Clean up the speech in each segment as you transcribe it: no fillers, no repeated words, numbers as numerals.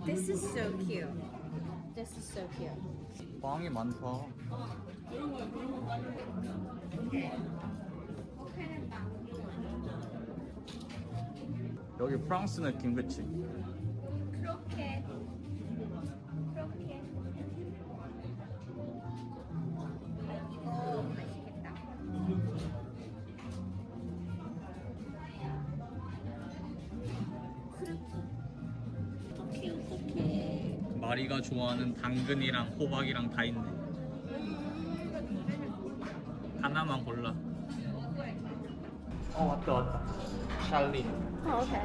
This is so cute. This is so cute. 빵이 많다. 여기 프랑스 느낌 그치? 그렇게. 그렇게. 이거 맛있겠다. 어떡해. 마리가 좋아하는 당근이랑 호박이랑 다 있네. 하나만 골라. 왔다 왔다. 샬린. 오케이.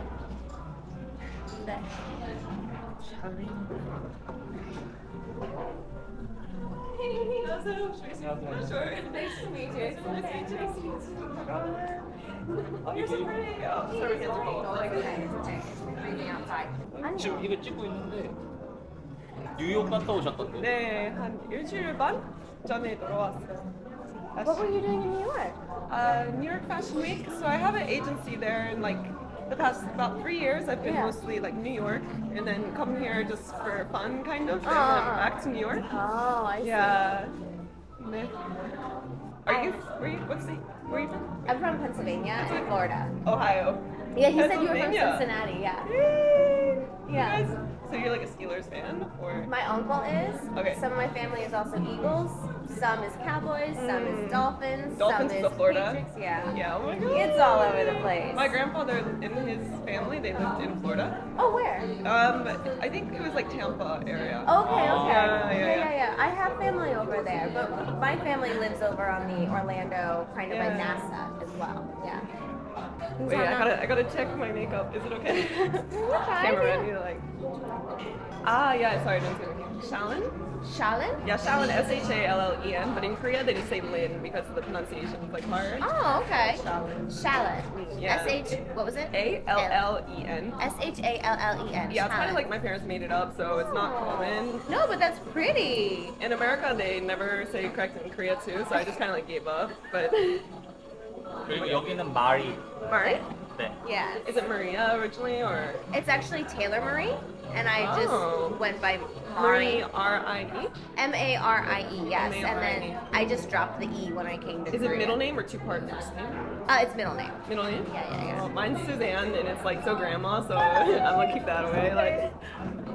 네. 샬린. Nice to meet you. Oh, you're so pretty. Oh, sorry, kids are both. Breathing outside. 지금 이거 찍고 있는데 뉴욕 갔다 오셨던데? 네, 한 일주일 반 전에 돌아왔어요. What were you doing in New York? New York Fashion Week. So I have an agency there, and like the past about 3 years, I've been Yeah. mostly like New York, and then come here just for fun, kind of, and then back to New York. Oh, I see. Yeah. 네. Are you? What state? Where are you from? I'm from Pennsylvania and Florida. Ohio. Yeah, he said you were from Pennsylvania. Cincinnati. Yeah. Yay! You Yeah. guys- So you're like a Steelers fan, or? My uncle is. Okay. Some of my family is also Eagles. Some is Cowboys. Some is Dolphins. Dolphins some is is Florida? Patriots. Yeah. Yeah. Oh my god. It's all over the place. My grandfather and his family, they lived in Florida. Oh, where? I think it was like Tampa area. Okay, okay. Yeah. I have family over there, but my family lives over on the Orlando, kind of by Yeah. NASA as well. Yeah. Wait, I gotta check my makeup. Is it okay? Camera ready to like. Yeah. Sorry, I didn't say anything. Shallen? Shallen? Yeah, Shallen. Shallen. But in Korea, they just say Lin because the pronunciation is like hard. Oh, okay. Shallen. Shallen. Yeah. What was it? Allen. Shallen. Yeah, it's kind of like my parents made it up, so it's not common. No, but that's pretty. In America, they never say correct in Korea too, so I just kind of like gave up. But 그리고 여기는 마리. Mari, 네. Yeah. is it Maria originally or It's actually Taylor Marie, and I Oh. just went by Marie Marie. R-I-E? Marie, yes. And M-A-R-I-E. then I just dropped the E when I came to Is it Korea. middle name or two-part first name? It's middle name. Middle name? Yeah. Oh, mine's Suzanne, and it's like so grandma, so I'm gonna keep that away. Like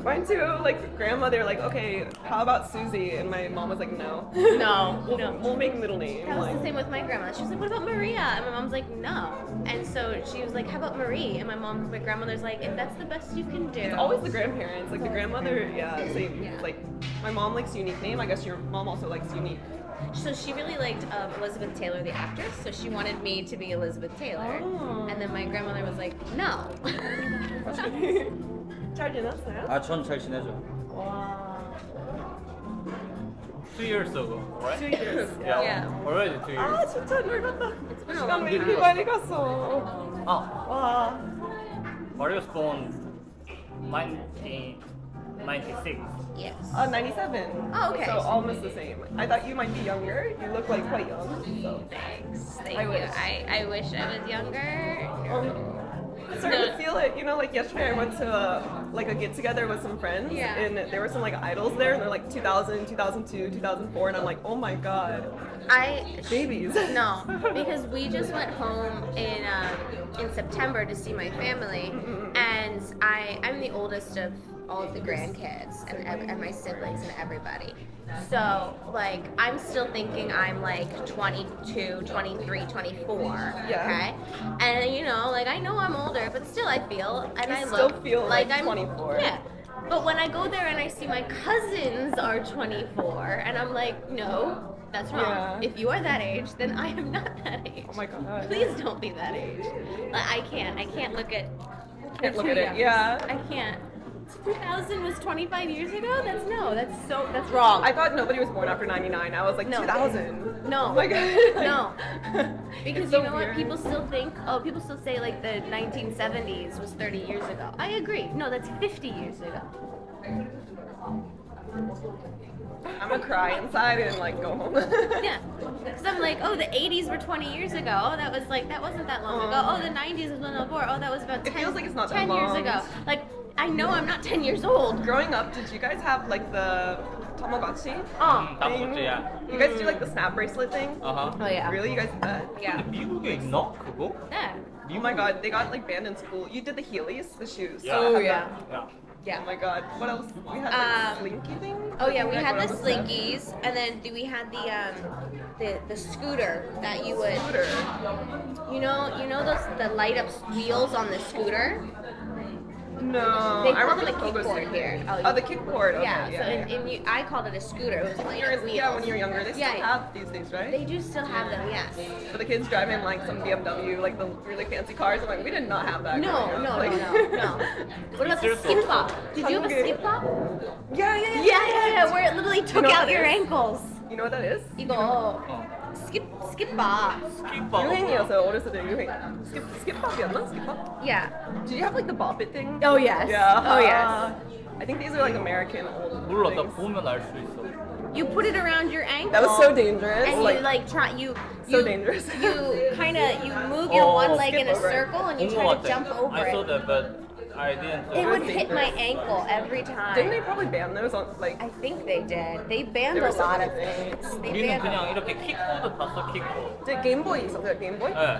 mine too. Like grandma, they're like, okay, how about Susie? And my mom was like, no. No. We'll make middle name. That was Like, the same with my grandma. She was like, "What about Maria?" And my mom's like, "No." And so she was like, "How about Marie?" And my grandmother's like, "If that's the best you can do." it's always the grandparents. Like the grandmother, same. Yeah. Like my mom likes unique name. I guess your mom also likes unique. So she really liked Elizabeth Taylor, the actress. So she wanted me to be Elizabeth Taylor. Oh. And then my grandmother was like, "No." 잘 지냈어요? 전 잘 지내죠. 와. 2 years ago, right? 2 years. Yeah. Yeah. Already 2 years. 아 진짜 늙었다. been a 시간 long 왜 이렇게 time. 많이 갔어? 아, 와. Maria was born 1996. Yes. 97. Oh, okay. So almost the same. I thought you might be younger. You look like quite young. So. Thanks. Thank I you. wish. I wish I was younger. I'm starting to feel it. You know, like yesterday I went to like a get together with some friends, Yeah. and there were some like idols there, and they're like 2000, 2002, 2004, and I'm like, oh my god, babies. No, because we just went home in September to see my family, and I'm the oldest of all of the grandkids and my siblings and everybody. So like I'm still thinking I'm like 22, 23, 24. Yeah. Okay. And you know, like I know I'm older, but still I feel and You I still look feel like I'm 24. Yeah. But when I go there and I see my cousins are 24, and I'm like, no, that's wrong. Yeah. If you are that age, then I am not that age. Oh my god. Please don't be that age. Like, I can't look at. Can't look too at it. young. Yeah. I can't. 2000 was 25 years ago. That's wrong. I thought nobody was born after 99. I was like No. 2000. No. Oh my god. No. Because It's so you know weird. what? People still think, people still say like the 1970s was 30 years ago. I agree. No, that's 50 years ago. I'm gonna cry inside and like go home. Yeah, because I'm like, oh, the 80s were 20 years ago. Oh, that wasn't that long ago. Oh, the 90s was when I was born. Oh, that was about It 10, feels like it's not that 10 years long. ago. Like, I know I'm not 10 years old. Growing up, did you guys have like the Tamagotchi Oh, 다먹었지야. You guys do like the snap bracelet thing? 어허. oh yeah. Really? You guys did that? Yeah. 미국에 있나 그거? Yeah. Oh my god, they got like banned in school. You did the Heelys, the shoes. Yeah. Oh Have yeah. that. 야. Yeah. Oh my god. What else? We had like slinky thing. Oh yeah, we Like, had what the else was that? slinkies, and then we had the scooter that you would, Scooter. you know those the light up wheels on the scooter. No. They I call remember them a the pogo kickboard stick. here. Oh, the kickboard. Okay, Yeah. yeah. So I called it a scooter. It was light up wheels. Yeah, when you're younger, they still Yeah, yeah. have these days, right? They do still have them. Yes. But the kids driving like some BMW, like the really fancy cars. I'm like, we did not have that. No, growing no, up. Like- no. What about the skip hop? Did you have a skip hop? Yeah, yeah, yeah. Yeah, where it literally took know what out that your is? ankles. You know what that is? 이거 skip bar. 스키퍼. 유행이어서 어렸을 때 유행. skip-hop이었나? skip-hop? Yeah. Did you have like the bop it thing? Oh yes. Yeah. Oh yes. I think these are like American old 몰라 나 things. 보면 알 수 있어. You put it around your ankle. That was so dangerous. And you like try you. So you- dangerous. You kind of you move your one leg skip in a over it. circle and you 본 try 거 to 같아. jump over I saw it. that, but I didn't. It would was hit my dangerous. ankle every time. Didn't they probably ban those on like? I think they did. They banned There a were so lot of many things. They 우리는 banned. 그냥 이렇게 킥보드 봤어 킥보드. Did Game Boy 있었어요? Game Boy? 예.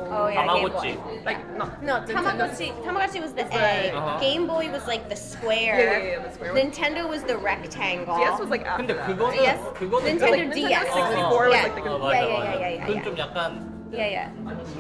Oh yeah. Game 다마고치. Boy. Like no. No, Tamagotchi was the egg. Uh-huh. Game Boy was like the square. Yeah, the square one. Nintendo was the rectangle. DS was like after 근데 that. 그거는 Yes. 그거는 Nintendo like, DS. Nintendo 64 was Yeah. like the 어, good. 맞아 Yeah, 맞아. yeah, yeah, 그건 yeah. 좀 약간 Yeah.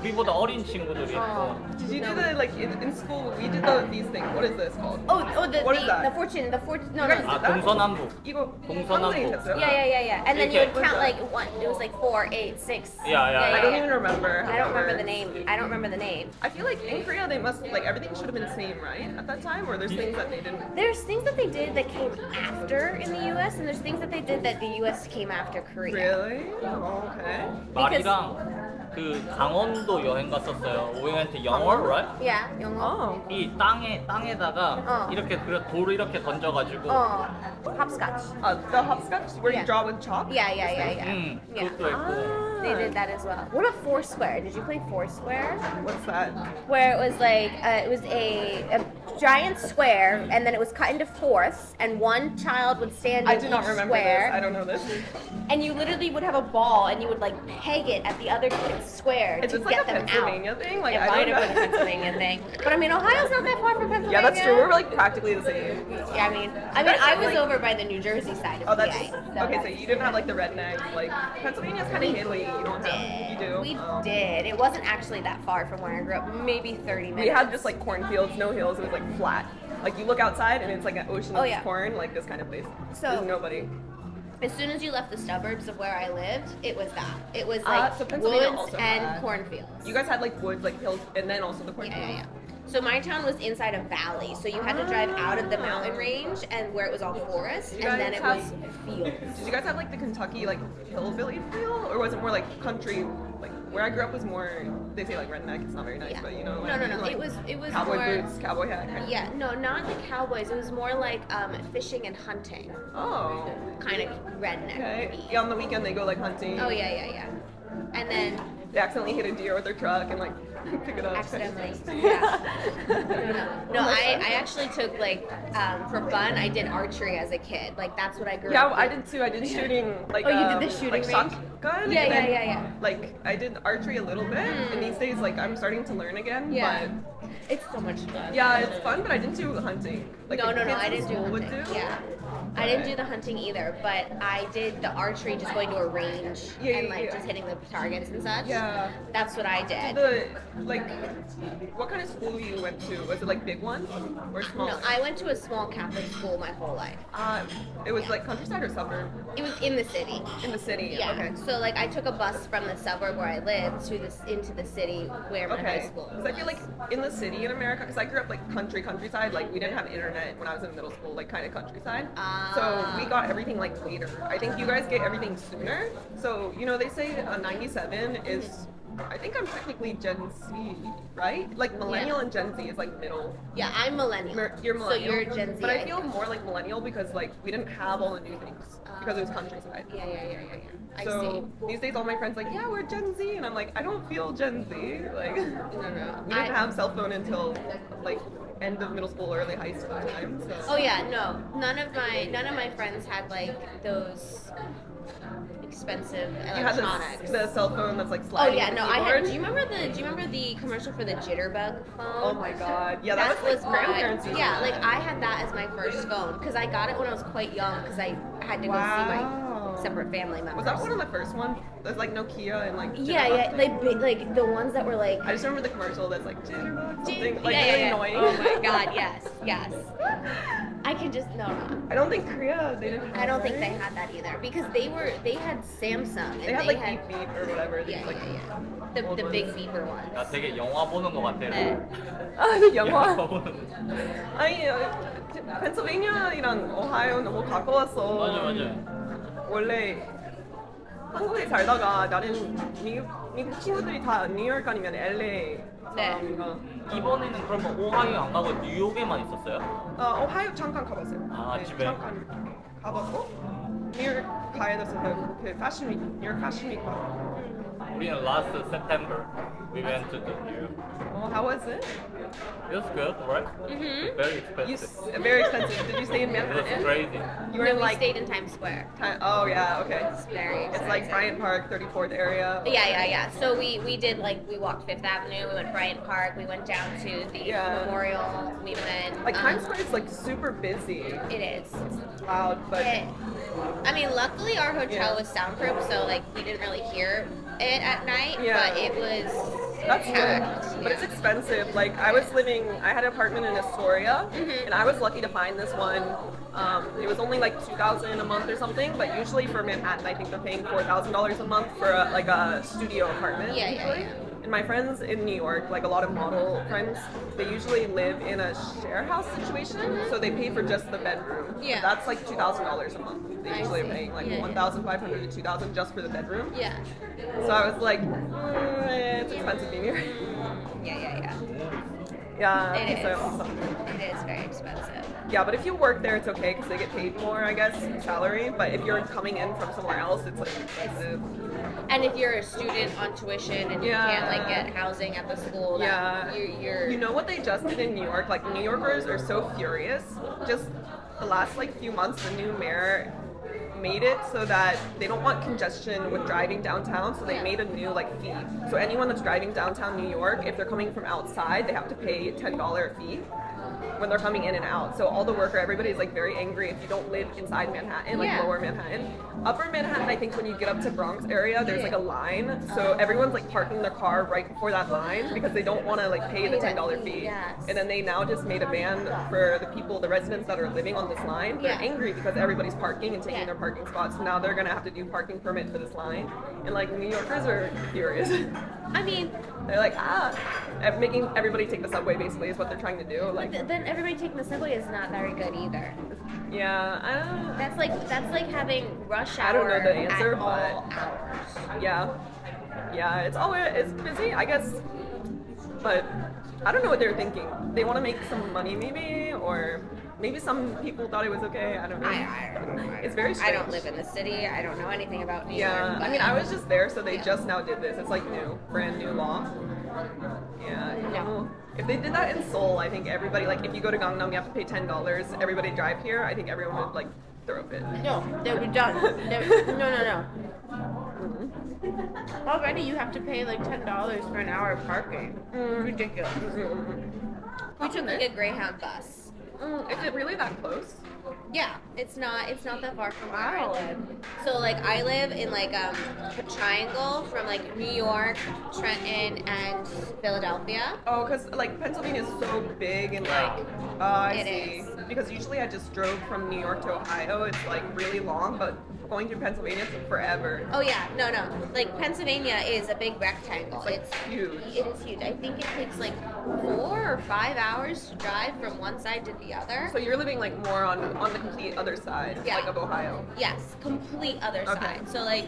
우리보다 어린 친구들이 있고. Oh. Did you do the like in school? We did these things. What is this called? Oh, What is that? the fortune. No, You guys no. 아 did that? 동서남북. 이거 동서남북. 했어요? Yeah. And then you Okay. would count like one. It was like 4, 8, 6. Yeah. I don't even remember. I don't remember the name. I don't remember the name. I feel like in Korea they must like everything should have been the same, right? At that time, or there's things that they didn't. There's things that they did that came after in the U.S. and there's things that they did that the U.S. came after Korea. Really? Oh, okay. 말이랑 그 강원도 여행 갔었어요. We went to 영월, right? Yeah, 영어. Oh. 이 땅에다가 이렇게 그 돌을 이렇게 던져가지고. Hopscotch. The hopscotch where Yeah. you draw with chalk. Yeah. 그것도 있고. They did that as well. What about Foursquare? Did you play Foursquare? What's that? Where it was like it was a giant square, and then it was cut into fourths, and one child would stand I in do each not remember square, this. I don't know this. and you literally would have a ball, and you would like peg it at the other kid's square Is to this like get a them Pennsylvania out. thing? Like It I might don't have been a know. Pennsylvania thing, but I mean Ohio's not that far from Pennsylvania. Yeah, that's true. We're like practically the same. Yeah, I was like- over by the New Jersey side of Oh, that's PA. okay. So you didn't have like the redneck. Like Pennsylvania's kind of hilly. You don't have. You do. We Oh. did. It wasn't actually that far from where I grew up. Maybe 30 minutes. We had just like cornfields, no hills. It was like flat. Like you look outside and it's like an ocean Oh, of yeah. corn, like this kind of place. So- There's nobody. As soon as you left the suburbs of where I lived, it was that. It was like So Pennsylvania woods also and had- cornfields. You guys had like woods, like hills, and then also the cornfields. Yeah. So my town was inside a valley, so you had to drive out of the mountain range and where it was all forest, You and then guys it have- was fields. Did you guys have like the Kentucky like hillbilly feel, or was it more like country? Like where I grew up was more. They say like redneck. It's not very nice, Yeah. but you know. No. Like, It was cowboy more. boots, cowboy hat. Kind of. Yeah, no, not the cowboys. It was more like fishing and hunting, Oh. kind of redneck. Okay. Yeah, on the weekend they go like hunting. Oh yeah. And then They accidentally hit a deer with their truck and like pick it up. accidentally. Yeah. No, I actually took like for fun. I did archery as a kid. Like that's what I grew Yeah, up. I with. did too. I did shooting like Oh, you did the shooting like range? shotgun. Yeah, and then, yeah. Like I did archery a little bit, and these days like I'm starting to learn again. Yeah. It's so much fun. But yeah, it's fun, but I didn't do hunting. Like No, the kids I in didn't do school would hunting. do. Yeah. I didn't do the hunting either, but I did the archery, just going to a range Yeah, and yeah, like yeah. just hitting the targets and such. Yeah. That's what I did. The like, what kind of school you went to? Was it like big one or small? No, I went to a small Catholic school my whole life. It was like countryside or suburb It was in the city. in the city. Yeah. Okay. So like I took a bus from the suburb where I lived to into the city where my high Okay. school. Because I feel like in the city in America, because I grew up like countryside, like we didn't have internet when I was in middle school, like kind of countryside. So we got everything like later. I think you guys get everything sooner. So you know they say 97 is I think I'm technically Gen Z, right? Like millennial and Gen Z is like middle. Yeah, I'm millennial. You're millennial. So you're Gen Z. But I feel more like millennial because like we didn't have all the new things because it was countryside. Yeah. I So see. these days all my friends like, yeah, we're Gen Z, and I'm like, I don't feel Gen Z. Like No. we didn't have cell phone until like end of middle school, early high school time. So. Oh yeah, no. None of my friends had like those expensive You had electronics. the cell phone that's like Oh sliding. yeah, on the no. I had. keyboard. Do you remember the commercial for the Jitterbug phone? Oh my god. Yeah, that was like grandparents. used Yeah, to like that. I had that as my first phone because I got it when I was quite young because I had to go see Wow. my separate family members. Was that one of the first ones? There's like Nokia and like. Yeah, Jitterbug. like big, like the ones that were like. I just remember the commercial that's like Jitterbug something like yeah, really yeah. annoying. Oh my god, yes. I can just no. I don't think Korea they didn't. Have I don't think that, they right? had that either because they had Samsung and They had like beep beep or whatever. these, yeah, like, the old big ones. beeper ones. 야, 되게 영화 보는 것 같아요. 네. 아, 그 영화. 보는. 아니, 펜실베니아랑 오하이오 너무 가까웠어. 맞아. 원래 한국에 살다가 나는 미국 친구들이 다 뉴욕 아니면 LA 사람인가. 이번에는 그러면 오하이오 안 가고 뉴욕에만 있었어요? 오하이오 잠깐 가봤어요. 아, 집에? 잠깐 가봤고 뉴욕 가야 돼서 그 패션 위크, 뉴욕 패션 위크. 우리는 last September we went to New York. How was it? It was good, right? Mhm. Very expensive. Very expensive. Did you stay in It was Manhattan? crazy. You were No, in we like stayed in Times Square. Oh yeah, okay. It's very It's like expensive. Bryant Park, 34th area. Yeah. So we did like we walked Fifth Avenue, we went Bryant Park, we went down to the Yeah. Memorial, we went Like Times Square is like super busy. It is. It's loud, but I mean, luckily our hotel Yeah. was soundproof, so like we didn't really hear it at night, Yeah. but it was that's packed. good. But it's expensive. Like I had an apartment in Astoria, Mhm. and I was lucky to find this one. It was only like $2,000 a month or something, but usually for Manhattan, I think they're paying $4,000 a month for like a studio apartment. Yeah. usually. And my friends in New York, like a lot of model friends, they usually live in a share house situation, so they pay for just the bedroom. Yeah. That's like $2,000 a month. They I usually are see. paying like Yeah. 1,500 to 2,000 just for the bedroom. Yeah. So I was like, it's expensive being here. Yeah. Yeah, It so is. awesome. It is very expensive. Yeah, but if you work there, it's okay because they get paid more, I guess, salary. But if you're coming in from somewhere else, it's like expensive. And if you're a student on tuition and you Yeah. can't like get housing at the school, Yeah. you're You know what they just did in New York? Like New Yorkers are so furious. Just the last like few months, the new mayor made it so that they don't want congestion with driving downtown, so they made a new like fee. So anyone that's driving downtown New York, if they're coming from outside, they have to pay $10 fee when they're coming in and out. So all the worker, everybody's like very angry if you don't live inside Manhattan, like Yeah. lower Manhattan. Upper Manhattan, I think when you get up to Bronx area, there's like a line. So everyone's like parking their car right before that line because they don't want to like pay the $10 fee. Yes. And then they now just made a ban for the people, the residents that are living on this line. They're Yeah. angry because everybody's parking and taking Yeah. their parking spots. So now they're gonna have to do parking permit for this line. And like New Yorkers are furious. I mean, They're like, making everybody take the subway basically is what they're trying to do. Like, then everybody taking the subway is not very good either. yeah, I don't. That's like having rush hour I don't know the answer, at all hours. Yeah, it's busy, I guess, but I don't know what they're thinking. They want to make some money, maybe, or maybe some people thought it was okay. I don't know. I don't know. It's very I strange. don't live in the city. I don't know anything about New Yeah, York. I mean, I was just there, so they Yeah. just now did this. It's like new, brand new law. Yeah, I don't No. know. If they did that in Seoul, I think everybody, like, if you go to Gangnam, you have to pay $10. Everybody drive here. I think everyone would like throw a fit. No, they were done. No. Already you have to pay like $10 for an hour of parking. Ridiculous. We took like a Greyhound bus. Is it really that close? Yeah, it's not that far from where I Wow. live. So like I live in like a triangle from like New York, Trenton, and Philadelphia. Oh, because like Pennsylvania is so big and like, I It see. is. Because usually I just drove from New York to Ohio. It's like really long, but going through Pennsylvania took forever. Oh yeah, no. Like Pennsylvania is a big rectangle. It's like huge. It is huge. I think it takes like 4 or 5 hours to drive from one side to the other. So you're living like more on the complete other side, Yeah. like of Ohio. Yes, complete other Okay. side. So like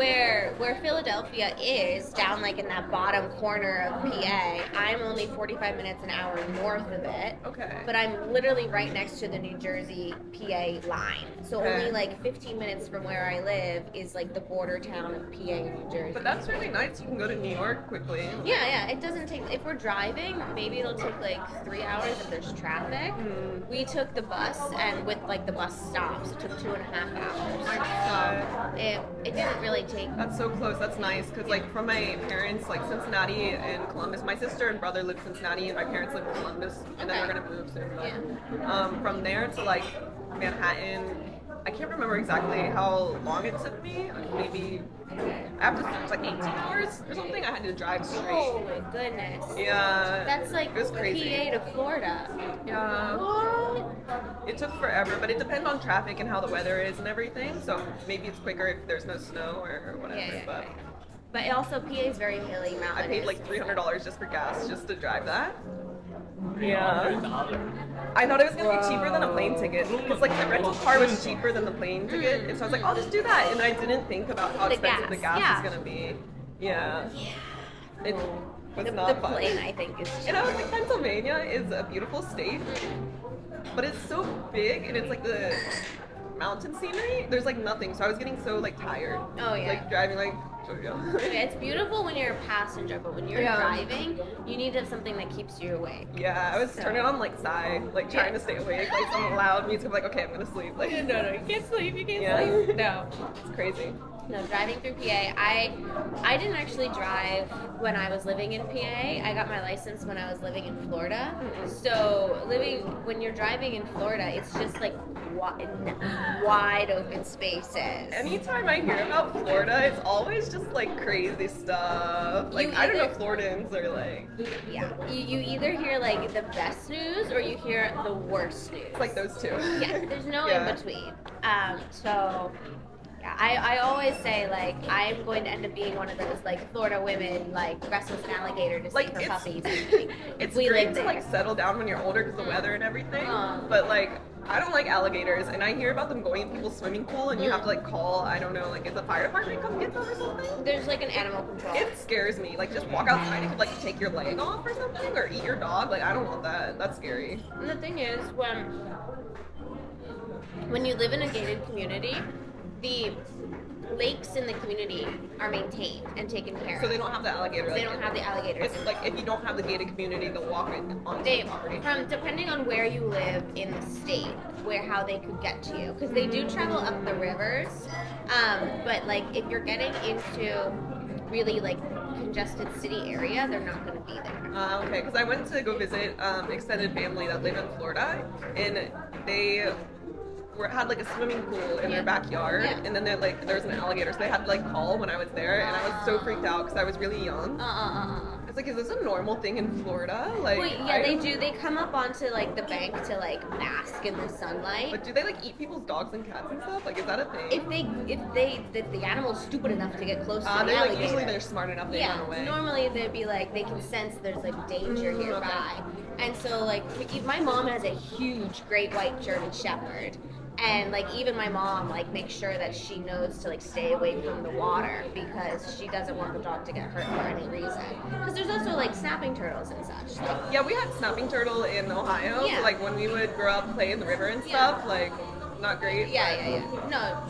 where Philadelphia is, down like in that bottom corner of PA, I'm only 45 minutes an hour north of it. Okay. But I'm literally right next to the New Jersey PA line. So Okay. only like 15 minutes from where I live is like the border town of PA and New Jersey. But that's really nice. You can go to New York quickly. Yeah, it doesn't take, if we're driving, maybe it'll take like 3 hours if there's traffic. We took the bus, and with like the bus stops, it took 2.5 hours. my God. It didn't really take. That's so close. That's nice because, like, from my parents, like Cincinnati and Columbus. My sister and brother live in Cincinnati, and my parents live in Columbus, and then we're gonna move soon. But from there to like Manhattan, I can't remember exactly how long it took me. Maybe after like 18 hours or something. I had to drive straight. Oh my goodness. Yeah. That's like it was crazy. PA to Florida. Yeah. What? It took forever, but it depends on traffic and how the weather is and everything. So maybe it's quicker if there's no snow or whatever. Yeah. But But also PA is very hilly, mountainous. I paid like $300 just for gas just to drive that. $300. I thought it was gonna be cheaper than a plane ticket because like the rental car was cheaper than the plane ticket, and so I was like, I'll just do that, and I didn't think about how The expensive the gas, gas yeah. was gonna be. Yeah. It was The not fun. plane, I think, is And I was like, Pennsylvania is a beautiful state, but it's so big, and it's like the mountain scenery. There's like nothing, so I was getting so like tired. Oh, yeah. Like driving like. It's beautiful when you're a passenger, but when you're driving, you need to have something that keeps you awake. Yeah, I was So- turning on like Psy, like trying to stay awake, like some loud music. I'm like, okay, I'm gonna sleep. Like, No, you can't sleep. You can't Yeah. sleep. No. it's crazy. No, driving through PA. I didn't actually drive when I was living in PA. I got my license when I was living in Florida. So when you're driving in Florida, it's just like wide open spaces. Anytime I hear about Florida, it's always just like crazy stuff. Like You I don't know, either- Floridans are like Yeah, you either hear like the best news or you hear the worst news. it's like those two. Yeah, there's no Yeah. in between. So yeah, I always say like I'm going to end up being one of those like Florida women like wrestle with an alligator to Like save her it's puppies. it's we great live to there. like settle down when you're older because the weather and everything. Uh. But like I don't like alligators, and I hear about them going in people's swimming pool, and you have to like call. I don't know, like is the fire department come get them or something? There's like an animal control. It scares me. Like just walk outside, it could like take your leg off or something, or eat your dog. Like I don't want that. That's scary. And the thing is, when you live in a gated community, the lakes in the community are maintained and taken care of. So they don't have the alligator. They like, don't have the alligators. It's like if you don't have the gated community, they'll walk in onto They, the property. from depending on where you live in the state, how they could get to you, because they do travel up the rivers. But like if you're getting into really like congested city area, they're not going to be there. Okay, because I went to go visit extended family that live in Florida, and they had like a swimming pool in their backyard, Yeah. and then there's an alligator, so they had to like call when I was there, and I was so freaked out because I was really young. It's like, is this a normal thing in Florida? Like, Wait, yeah, they do. They come up onto like the bank to like bask in the sunlight. But do they like eat people's dogs and cats and stuff? Like, is that a thing? If the animal's stupid enough to get close to the they're like alligator. usually they're smart enough they Yeah, run away. normally they'd be like, they can sense there's like danger nearby. And so like, my mom has a huge great white German Shepherd. And like even my mom like makes sure that she knows to like stay away from the water because she doesn't want the dog to get hurt for any reason. Because there's also like snapping turtles and such. Like, Yeah, we had snapping turtle in Ohio. Yeah. So, like when we would grow up, play in the river and Yeah. stuff, like not great. yeah. No,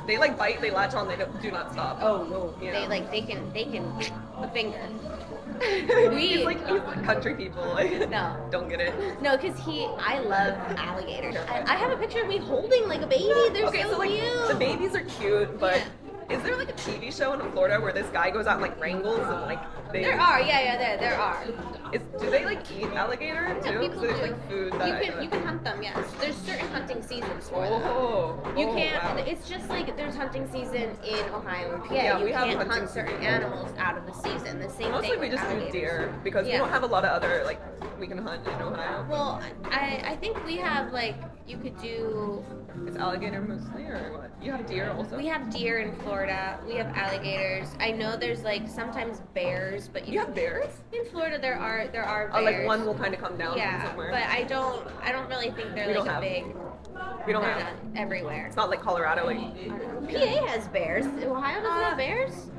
They like bite, they latch on, they do not stop. oh no, Yeah. they can the finger. he's like country people. Like, No. don't get it. No, because I love alligators. I have a picture of me holding like a baby. They're Okay, so like cute. the babies are cute, but Yeah. is there like a TV show in Florida where this guy goes out and like wrangles and like they? There are, there are. Do they like eat alligator too? Yeah, people So there's do. like food that You can hunt them. Yes, there's certain hunting seasons for them. Oh, You oh, can't. wow. It's just like there's hunting season in Ohio and PA. Yeah, you we have can't hunting hunt certain season. animals out of the season. The same Mostly thing we with just do alligators. deer because we Yeah. don't have a lot of other like we can hunt in Ohio. Well, I think we have like You could do. It's alligator mostly, or what? You have deer also. We have deer in Florida. We have alligators. I know there's like sometimes bears, but You have bears? in Florida there are bears. Oh, like one will kind of come down from Yeah, somewhere. but I don't really think they're We like don't a have- big. we don't They're have. not everywhere. It's not like Colorado. Like PA has bears. Ohio doesn't have bears.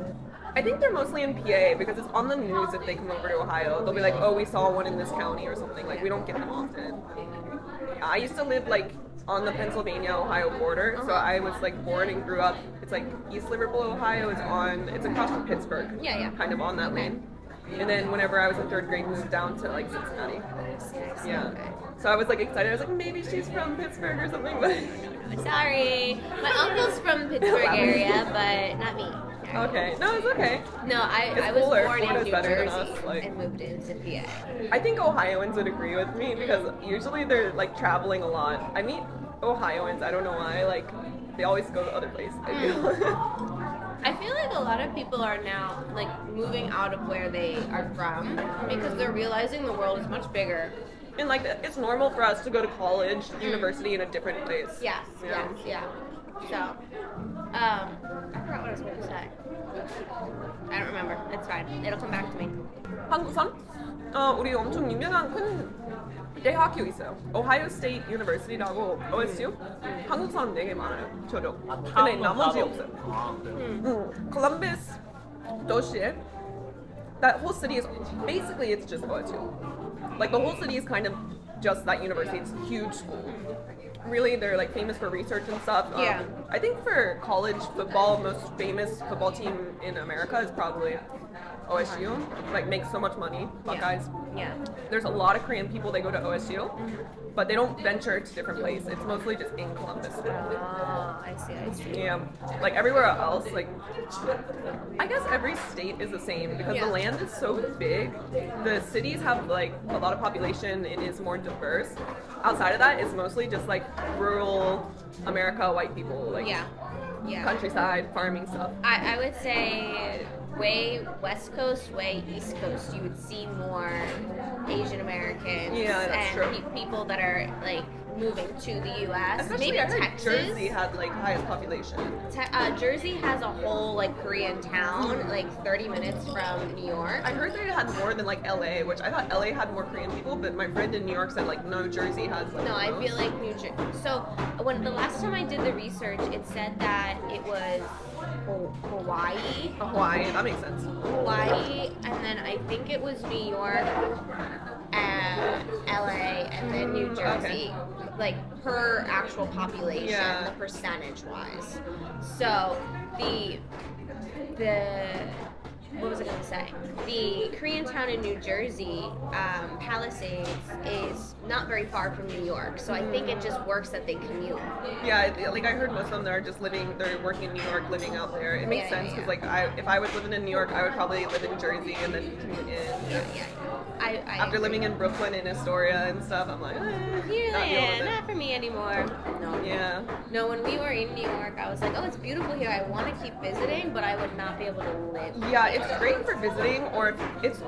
I think they're mostly in PA because it's on the news if they come over to Ohio. They'll be like, oh, we saw one in this county or something. Like we don't get them often. I used to live like on the Pennsylvania-Ohio border, so I was like born and grew up. It's like East Liverpool, Ohio is on. It's across from Pittsburgh. Yeah. Kind of on that lane. And then whenever I was in 3rd grade, moved down to like Cincinnati. Yeah. Okay. So I was like excited. I was like, maybe she's from Pittsburgh or something, but. Sorry, my uncle's from Pittsburgh area, but not me. Okay. No, it's okay. No, I It's was cooler. born in Florida's New better than Jersey us, like- and moved into PA. I think Ohioans would agree with me because usually they're like traveling a lot. I meet Ohioans, I don't know why, like they always go to other places. I feel. I feel like a lot of people are now like moving out of where they are from because they're realizing the world is much bigger. And like it's normal for us to go to college, university in a different place. Yes, Yeah. yes, yeah. So, I forgot what I was going to say. I don't remember. It's fine. It'll come back to me. 한국선? 우리 엄청 유명한 큰 대학교 있어요. 오하이오 스테이트 유니버시티라고 OSU. 한국선 되게 많아요. 저도. 아, 근데 타운은 나머지 따로 없어요. 아, 그래요? Columbus 도시에 that whole city is basically it's just OSU. Like the whole city is kind of just that university. It's a huge school. Really, they're like famous for research and stuff. Yeah. I think for college football, most famous football team in America is probably OSU. Like makes so much money, Buckeyes. Yeah. There's a lot of Korean people. They go to OSU, but they don't venture to different places. It's mostly just in Columbus. Oh, I see. Yeah, like everywhere else, like I guess every state is the same because Yeah. the land is so big. The cities have like a lot of population. It is more diverse. Outside of that, it's mostly just like rural America, white people, like Yeah. Yeah. countryside farming stuff. I would say way West Coast, way East Coast, you would see more Asian Americans Yeah, that's and true. people that are like moving to the U.S. Especially Maybe I heard Texas. Jersey had like highest population. Jersey has a whole like Korean town, like 30 minutes from New York. I heard they had more than like LA, which I thought LA had more Korean people, but my friend in New York said like no, Jersey has like No, the I most. feel like New Jersey. So when the last time I did the research, it said that it was Hawaii, Hawaii, that makes sense. Hawaii, and then I think it was New York, and LA, and then New Jersey. Okay. Like per actual population, Yeah. the percentage wise. So the what was I going to say? The Korean town in New Jersey, Palisades, is not very far from New York. So I think it just works that they commute. Yeah, like I heard most of them are just they're working in New York, living out there. It makes Yeah, sense yeah, because like if I was living in New York, I would probably live in Jersey and then commute in. Yeah. I After living in Brooklyn and Astoria and stuff, I'm like, not dealing with it. not for me anymore. No. Yeah. No, when we were in New York, I was like, oh, it's beautiful here. I want to keep visiting, but I would not be able to live. Yeah, it's great for visiting or if it's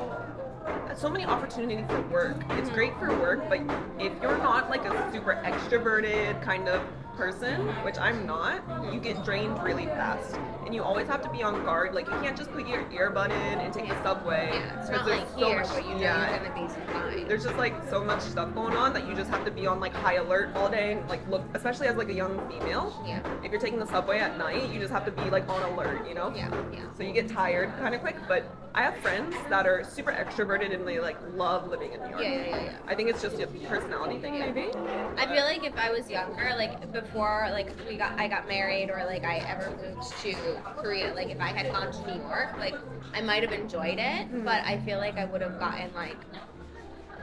so many opportunities for work. It's great for work, but if you're not like a super extroverted kind of person, which I'm not, you get drained really fast. And you always have to be on guard. Like you can't just put your earbud in and take the subway. Yeah, it's 'cause not there's like so here much- where you know yeah, you're gonna be fine. there's just like so much stuff going on that you just have to be on like high alert all day and like look, especially as like a young female. Yeah. If you're taking the subway at night, you just have to be like on alert, you know? Yeah. So you get tired kind of quick, but I have friends that are super extroverted and they like love living in New York. Yeah. I think it's just a personality thing maybe. I feel like if I was younger, like before, like I got married or like I ever moved to Korea, like if I had gone to New York, like I might have enjoyed it, but I feel like I would have gotten like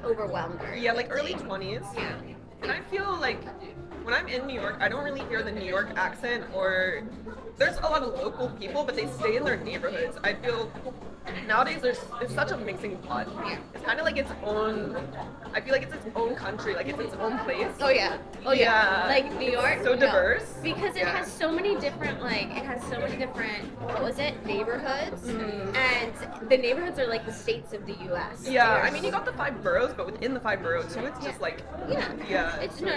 overwhelmed. Very Yeah, like early quickly. 20s. Yeah. And I feel like when I'm in New York, I don't really hear the New York accent or there's a lot of local people, but they stay in their neighborhoods. I feel Nowadays, it's such a mixing pot. It's kind of like its own. I feel like it's its own country, like it's its own place. Oh yeah. Yeah. Like New York. So no. diverse. Because it Yeah. has so many different what was it? Neighborhoods. And the neighborhoods are like the states of the US. Yeah, They're I mean, you got the 5 boroughs, but within the 5 boroughs too, it's just like. Yeah. It's no.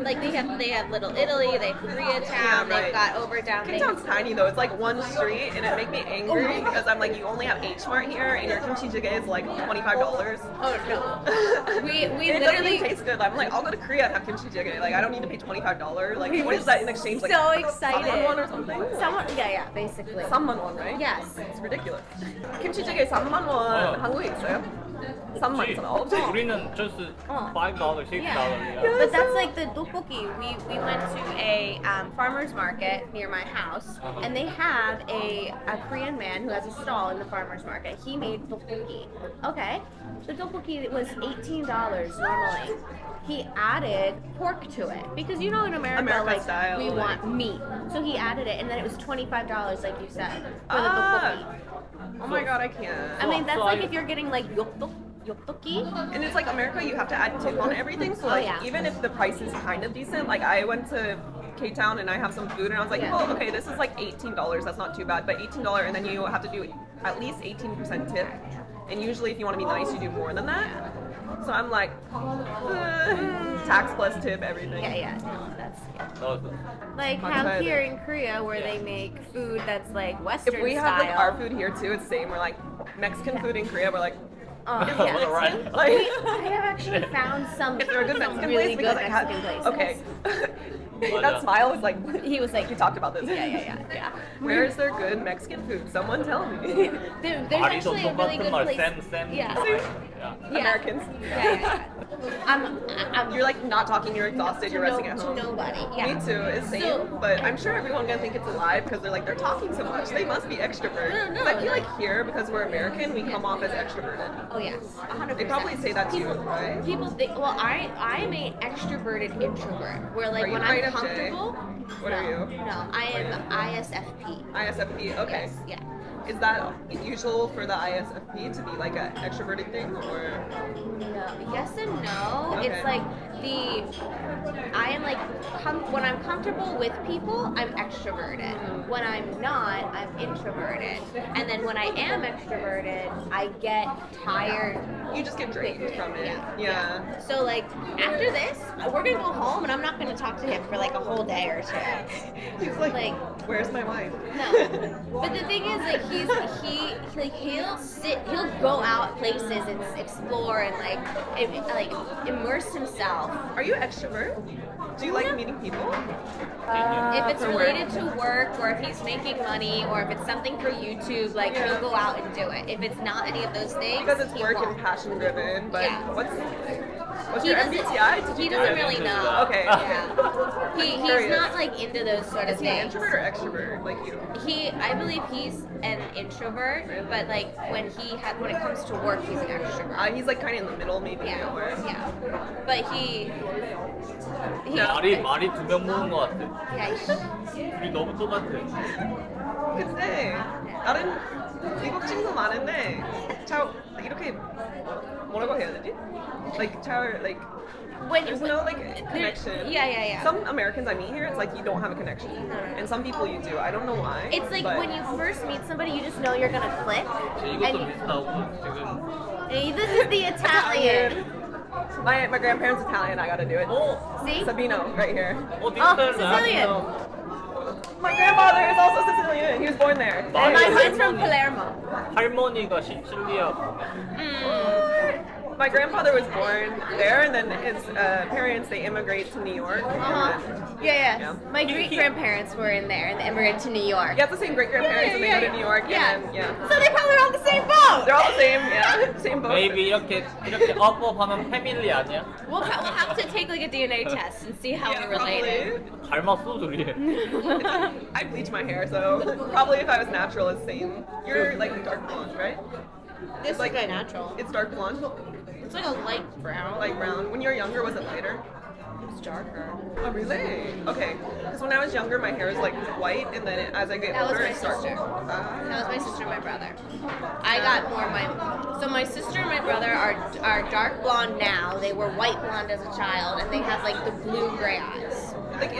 Like they have Little Italy, they have Koreatown, Yeah, right. they've got Overtown. K-Town's tiny though. It's like one street, and it make me angry because I'm like, you only have H Mart here, and your kimchi jjigae is like $25. Oh no. We It doesn't even literally taste good. I'm like, I'll go to Korea and have kimchi jjigae. Like, I don't need to pay $25. Like, We what were is that in exchange? Like, so excited. one or something? yeah, basically. 3만 원, right? Yes. It's ridiculous. kimchi jjigae 3만 원. 한국에 있어요? 3만 그치? 원. 우리는 just $5, $6. Yeah. Yeah. But that's like the tteokbokki. We went to a farmer's market near my house, and they have a Korean man who has a stall in the farmer's market. He made tteokbokki. Okay, the tteokbokki was $18 normally. He added pork to it because in America American like style, we like- want meat, so he added it, and then it was $25 like you said for the Ah. tteokbokki. Oh my god, I can't. I mean that's So like I- if you're getting like yoktoki. And it's like America, you have to add tip on everything. So like, yeah. even if the price is kind of decent, like I went to K-Town and I have some food and I was like, Yeah. oh, okay, this is like $18. That's not too bad. But $18 and then you have to do at least 18% tip. And usually if you want to be nice, you do more than that. So I'm like, tax plus tip, everything. Yeah. No, that's No, like Much how better. here in Korea where they make food that's like Western If we style. have like our food here too, it's same. We're like Yeah. Mexican food in Korea. We're like, Oh, Is it yeah. Mexican? Right. Like, I have actually found some, is there a good some Mexican really place? good Because I had. Mexican places. Okay. But, That smile was like. He was like, You talked about this. yeah. Where is there good Mexican food? Someone tell me. There's 말이 더 actually a really 똑같은 good 말, place. 쌤. Yeah. Yeah. Yeah. Americans. Yeah. I'm You're like not talking. You're exhausted. You're resting at to home. nobody. Yeah. Me too. It's same. So- But I'm sure everyone gonna think it's a lie because they're talking so much. They must be extrovert. No. 'Cause I feel like here because we're American, we come off as extroverted. Oh yeah, 100%. They probably say that to you, right? People think, well, I'm an extroverted introvert. Where like Are you when I'm INFJ? comfortable. What are you? No, I am ISFP. ISFP. Okay. Yes, yeah. Is that usual for the ISFP to be like an extroverted thing, or? No, yes and no. Okay. It's like I am like when I'm comfortable with people, I'm extroverted. When I'm not, I'm introverted. And then when I am extroverted, I get tired. You just get drained from it. Yeah. So like after this, we're gonna go home, and I'm not gonna talk to him for like a whole day or two. He's like, Like, where's my wife? no. But the thing is, like, he'll go out places and explore and like immerse himself. Are you extrovert? Do you like meeting people? If it's for work. related to work, or if he's making money, or if it's something for YouTube, like Yeah. he'll go out and do it. If it's not any of those things, Because it's he work won't. and passion driven. But Yeah. what's He your doesn't. MBTI? Did He you do doesn't it? really Yeah. know. Okay. Yeah. He's Curious. not like into those sort of Is he an things. introvert or extrovert like you? I believe he's an introvert, but like when it comes to work, he's an extrovert. He's like kind of in the middle, maybe. Yeah, Or... yeah. But he 말이 2명 모은 것 같아. yeah, 우리 너무 똑같아. 근데 다른 미국 친구 많은데 잘 이렇게 뭐라고 해야 되지? Like 잘 like when there's no like connection. Yeah. Some Americans I meet here, it's like you don't have a connection, and some people you do. I don't know why. It's like but- when you first meet somebody, you just know you're gonna click. 이것도 And 비슷하고 지금 hey, this is the Italian. My grandparents Italian. I gotta do it. See? Sabino, right here. Oh, Sicilian. My grandfather is also Sicilian. He was born there. And Nice. mine's from Palermo. 할머니가 시칠리아. My grandfather was born there, and then his parents they immigrate to New York. Uh-huh. Yeah. Yeah. My great grandparents were in there and they immigrated to New York. You have the same great grandparents, and they go to New York. Yeah. And then, yeah. So they probably on the same boat. They're all the same. Yeah, same boat. Maybe 이렇게 업업하면 패밀리 아니야? We'll have to take like a DNA test and see how Yeah, we're related. 닮았어 둘이. I bleach my hair, so probably if I was natural, it's same. You're like dark blonde, right? This is like- like natural. It's dark blonde, It's like a light brown. like brown. When you were younger, was it lighter? It's darker. Oh, really? Okay. Because when I was younger, my hair was like white, and then as I get That was older, my it starts. sister. That was my sister and my brother. I got more so my sister and my brother are dark blonde now. They were white blonde as a child, and they have like the blue gray eyes. Like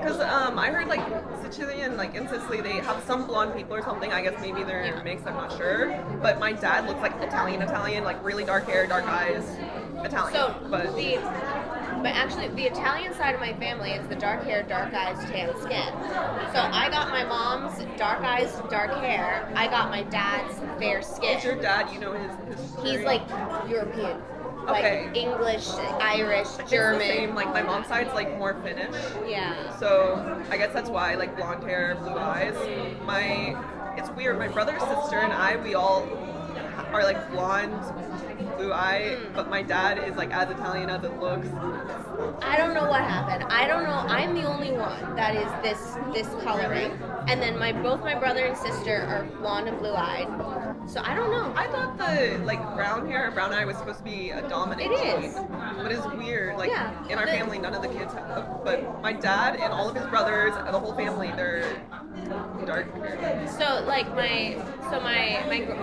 because I heard like Sicilian, like in Sicily, they have some blonde people or something. I guess maybe they're mixed. I'm not sure. But my dad looks like Italian, like really dark hair, dark eyes, Italian. So but actually the Italian side of my family is the dark hair, dark eyes, tan skin. So I got my mom's dark eyes, dark hair. I got my dad's fair skin. is your dad? You know his He's like European. Like Okay. English, Irish, It's the German. same. Like my mom's side's like more Finnish. Yeah. So I guess that's why, like blonde hair, blue eyes. It's weird. My brother, sister, and I, we all are like blonde, blue eye, but my dad is like as Italian as it looks. I don't know what happened. I don't know. I'm the only one that is this coloring, and then both my brother and sister are blonde and blue eyed. So I don't know. I thought the like brown hair, brown eye was supposed to be a dominant It trait, is. but it's weird. Like Yeah. in our family, none of the kids have. But my dad and all of his brothers, the whole family, they're dark hair. So like my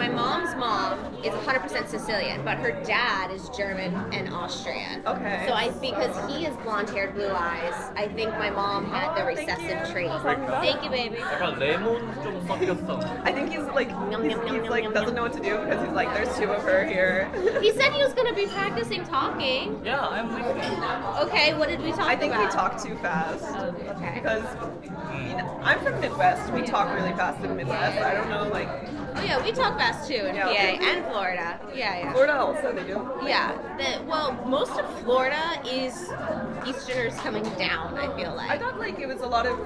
mom's mom is 100% Sicilian, but her dad is German and Austrian. Okay. So because he has blonde-haired, blue eyes, I think my mom had the Oh, thank recessive you. trait. 그러니까 Thank you, baby. 약간 레몬 좀 섞였어. I think he's like Yum, he's, yum, yum, he's yum, like yum, doesn't yum. know what to do because he's like there's two of her here. He said he was gonna be practicing talking. Yeah, I'm listening. Okay, what did we talk I think about? we talk too fast Okay. because you know, I'm from Midwest. We talk really fast in Midwest. I don't know like Oh yeah, we talk fast too in Yeah. PA and Florida. Yeah. Florida also they do. Yeah. Most of Florida is Easterners coming down. I feel I like. thought like it was a lot of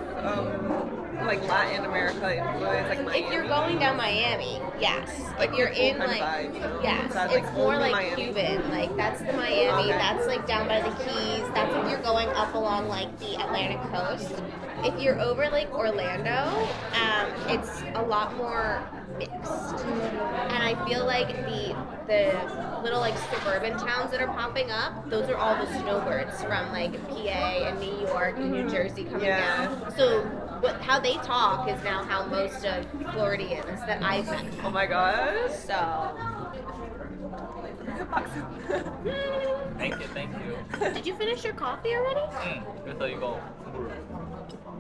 like Latin America influence, like Miami. If you're going down Miami, yes. Like if you're the in full like, kind of vibe. yes, That's, it's like, more only like Miami. Cuban. Like that's the Miami. Okay. That's like down by the Keys. That's if you're going up along like the Atlantic coast. If you're over like Orlando, it's a lot more mixed. And I feel like the little like suburban towns that are popping up, those are all the snowbirds from like PA and New York and New Jersey coming Yeah. down. So how they talk is now how most of Floridians that I've met. Oh my gosh. So Thank you. did you finish your coffee already? 그래서 이거 물.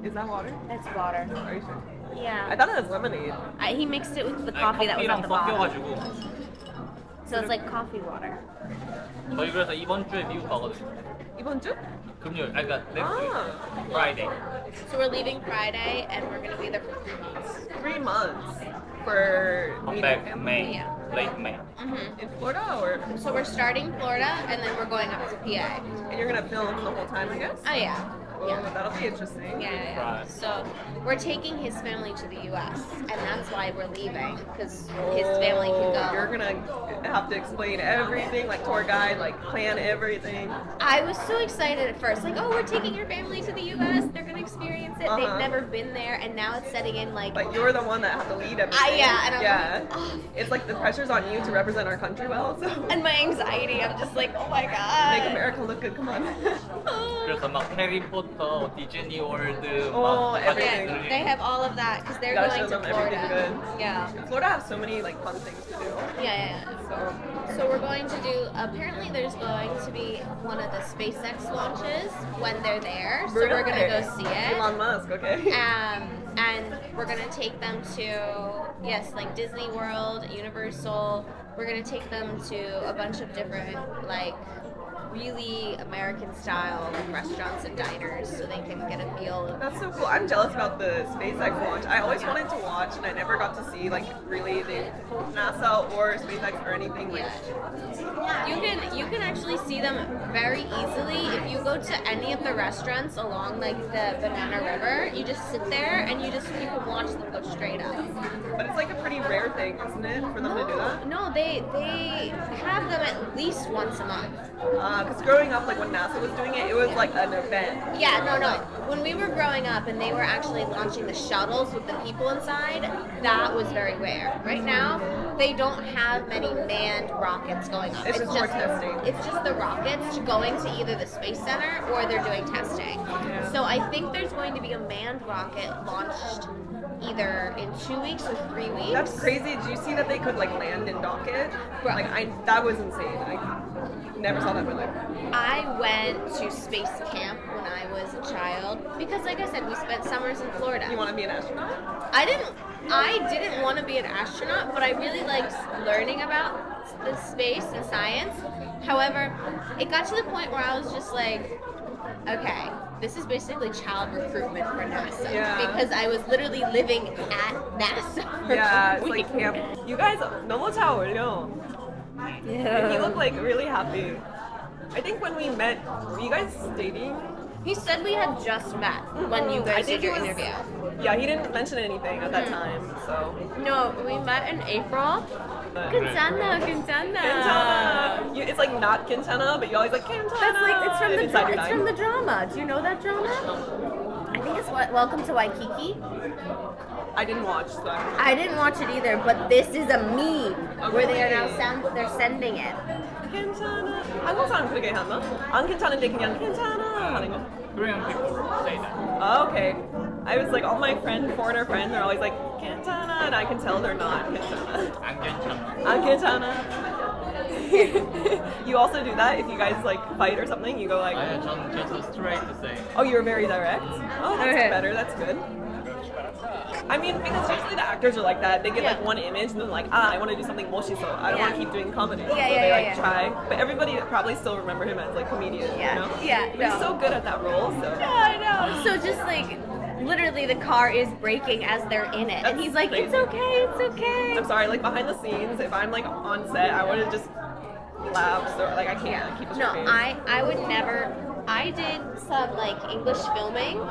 Is that water? That's water. Are you sure? I Yeah. thought it was lemonade. He mixed it with the 아니, coffee that was at 커피랑 the bottom. 섞여가지고 So it's like coffee water. 저희 그래서 이번 주에 미국 가거든요. 이번 주? 금요일, 아니 그러니까 next week, Ah. Friday. So we're leaving Friday and we're gonna be there for 3 months. 3 months for Come meeting back family. May, Yeah. late May. In Florida, or So we're starting Florida and then we're going up to PA. and you're gonna film the whole time, I guess. Oh yeah. Oh, Yeah. that'll be interesting. Yeah. Right. So we're taking his family to the U.S. and that's why we're leaving because his family can go. You're gonna have to explain everything, like tour guide, like plan everything. I was so excited at first, like, oh, we're taking your family to the U.S. They're gonna experience it. They've Uh-huh. never been there, and now it's setting in like. But you're the one that have to lead everything. Yeah, and I'm yeah. like, oh. It's like the pressure's on you to represent our country well. So And my anxiety, I'm just like, oh my make god. America look good. Come on. 그래서 막 해리포터, 디즈니 월드, Oh, 막 everything. Yeah, they have all of that because they're Gotta going show to them everything Florida. good. Yeah. Florida has so many like fun things to do. Yeah. So we're going to do. Apparently, there's going to be one of the SpaceX launches when they're there. So we're gonna go see it. Elon Musk, okay. And we're gonna take them to like Disney World, Universal. We're gonna take them to a bunch of different like really American style like restaurants and diners so they can get a feel of. That's so cool. I'm jealous about the SpaceX launch. I always wanted to watch, and I never got to see like really the NASA or SpaceX or anything. Like, You can actually see them very easily if you go to any of the restaurants along like the Banana River. You just sit there and you can watch them go straight up. but it's like a pretty rare thing, isn't it, for them to do that? No, they have them at least once a month. Because growing up, like when NASA was doing it, it was like an event. Yeah, no. When we were growing up and they were actually launching the shuttles with the people inside, that was very rare. Right now, they don't have many manned rockets going up. It's just more testing. It's just the rockets going to either the Space Center or they're doing testing. Yeah. So I think there's going to be a manned rocket launched either in 2 weeks or 3 weeks. That's crazy. Did you see that they could like land and dock it? Bro. Like that was insane. I never saw that in my life. I went to space camp when I was a child because, like I said, we spent summers in Florida. You want to be an astronaut? I didn't want to be an astronaut, but I really liked learning about the space and science. However, it got to the point where I was just like, okay, this is basically child recruitment for NASA. Yeah. Because I was literally living at NASA. for Yeah, a it's week. like camp. You guys 너무 잘 어울려. You look like really happy. I think when we met, were you guys dating? He said we had just met when you I guys think did your it was- interview. Yeah, he didn't mention anything at that time, so. No, we met in April. 괜찮아, 괜찮아. Quintana. It's like not Quintana, but you always like Quintana. That's like it's from the inside your it's from the drama. Do you know that drama? I think it's Welcome to Waikiki. I didn't watch, so. I didn't watch it either, but this is a meme where they are now Okay. they're sending it. 괜찮아. 한국 사람 그렇게 하나? 안 괜찮은데 그냥 괜찮아 하는 거. Korean people say that. Oh, okay. I was like, all my foreigner friends are always like, 괜찮아, and I can tell they're not 괜찮아. 안 괜찮아. 안 괜찮아. You also do that if you guys like fight or something. You go like, 아니요, 저는 just straight to say. oh, you're very direct. Oh, that's Okay. better. That's good. I mean, because usually the actors are like that. They get like Yeah. one image and then like, I want to do something 멋있어. I don't want to Yeah. keep doing comedy. Yeah, so yeah, they yeah, like yeah. try. But everybody probably still remember him as like comedian. Yeah. You know? Yeah, But he's no. so good at that role. So. I know. So just like literally the car is braking as they're in it, and That's he's like, "It's crazy. okay, it's okay." I'm sorry, like behind the scenes, if I'm like on set, I would have just laughed. So like I can't keep a No, straight face. I would never. I did some like English filming.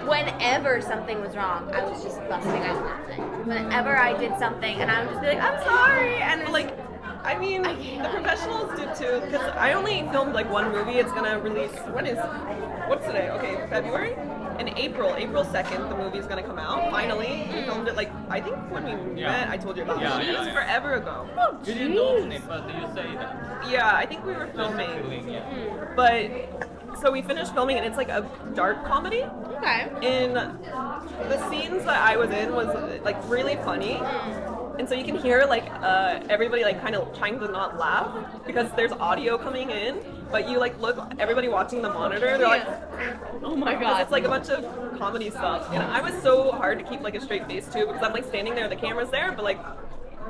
Whenever something was wrong, I was just busting out laughing. Whenever I did something, and I would just be like, "I'm sorry," and But, like, I mean, I can't. the professionals do too. Because I only filmed like one movie. It's gonna release. What's today? Okay, February. In April 2nd, the movie's gonna come out. Finally, we filmed it like I think when we Yeah. met. I told you about Yeah, it. yeah, It was yeah. forever ago. oh, You didn't open jeez. it, but you say that. Yeah, I think we were Just filming. feeling, yeah. But so we finished filming, and it's like a dark comedy. Okay. In the scenes that I was in was like really funny. And so you can hear like everybody like kind of trying to not laugh because there's audio coming in, but you like look everybody watching the monitor, they're like, Oh my because god. it's like a bunch of comedy stuff. And I was so hard to keep like a straight face too because I'm like standing there, the camera's there, but like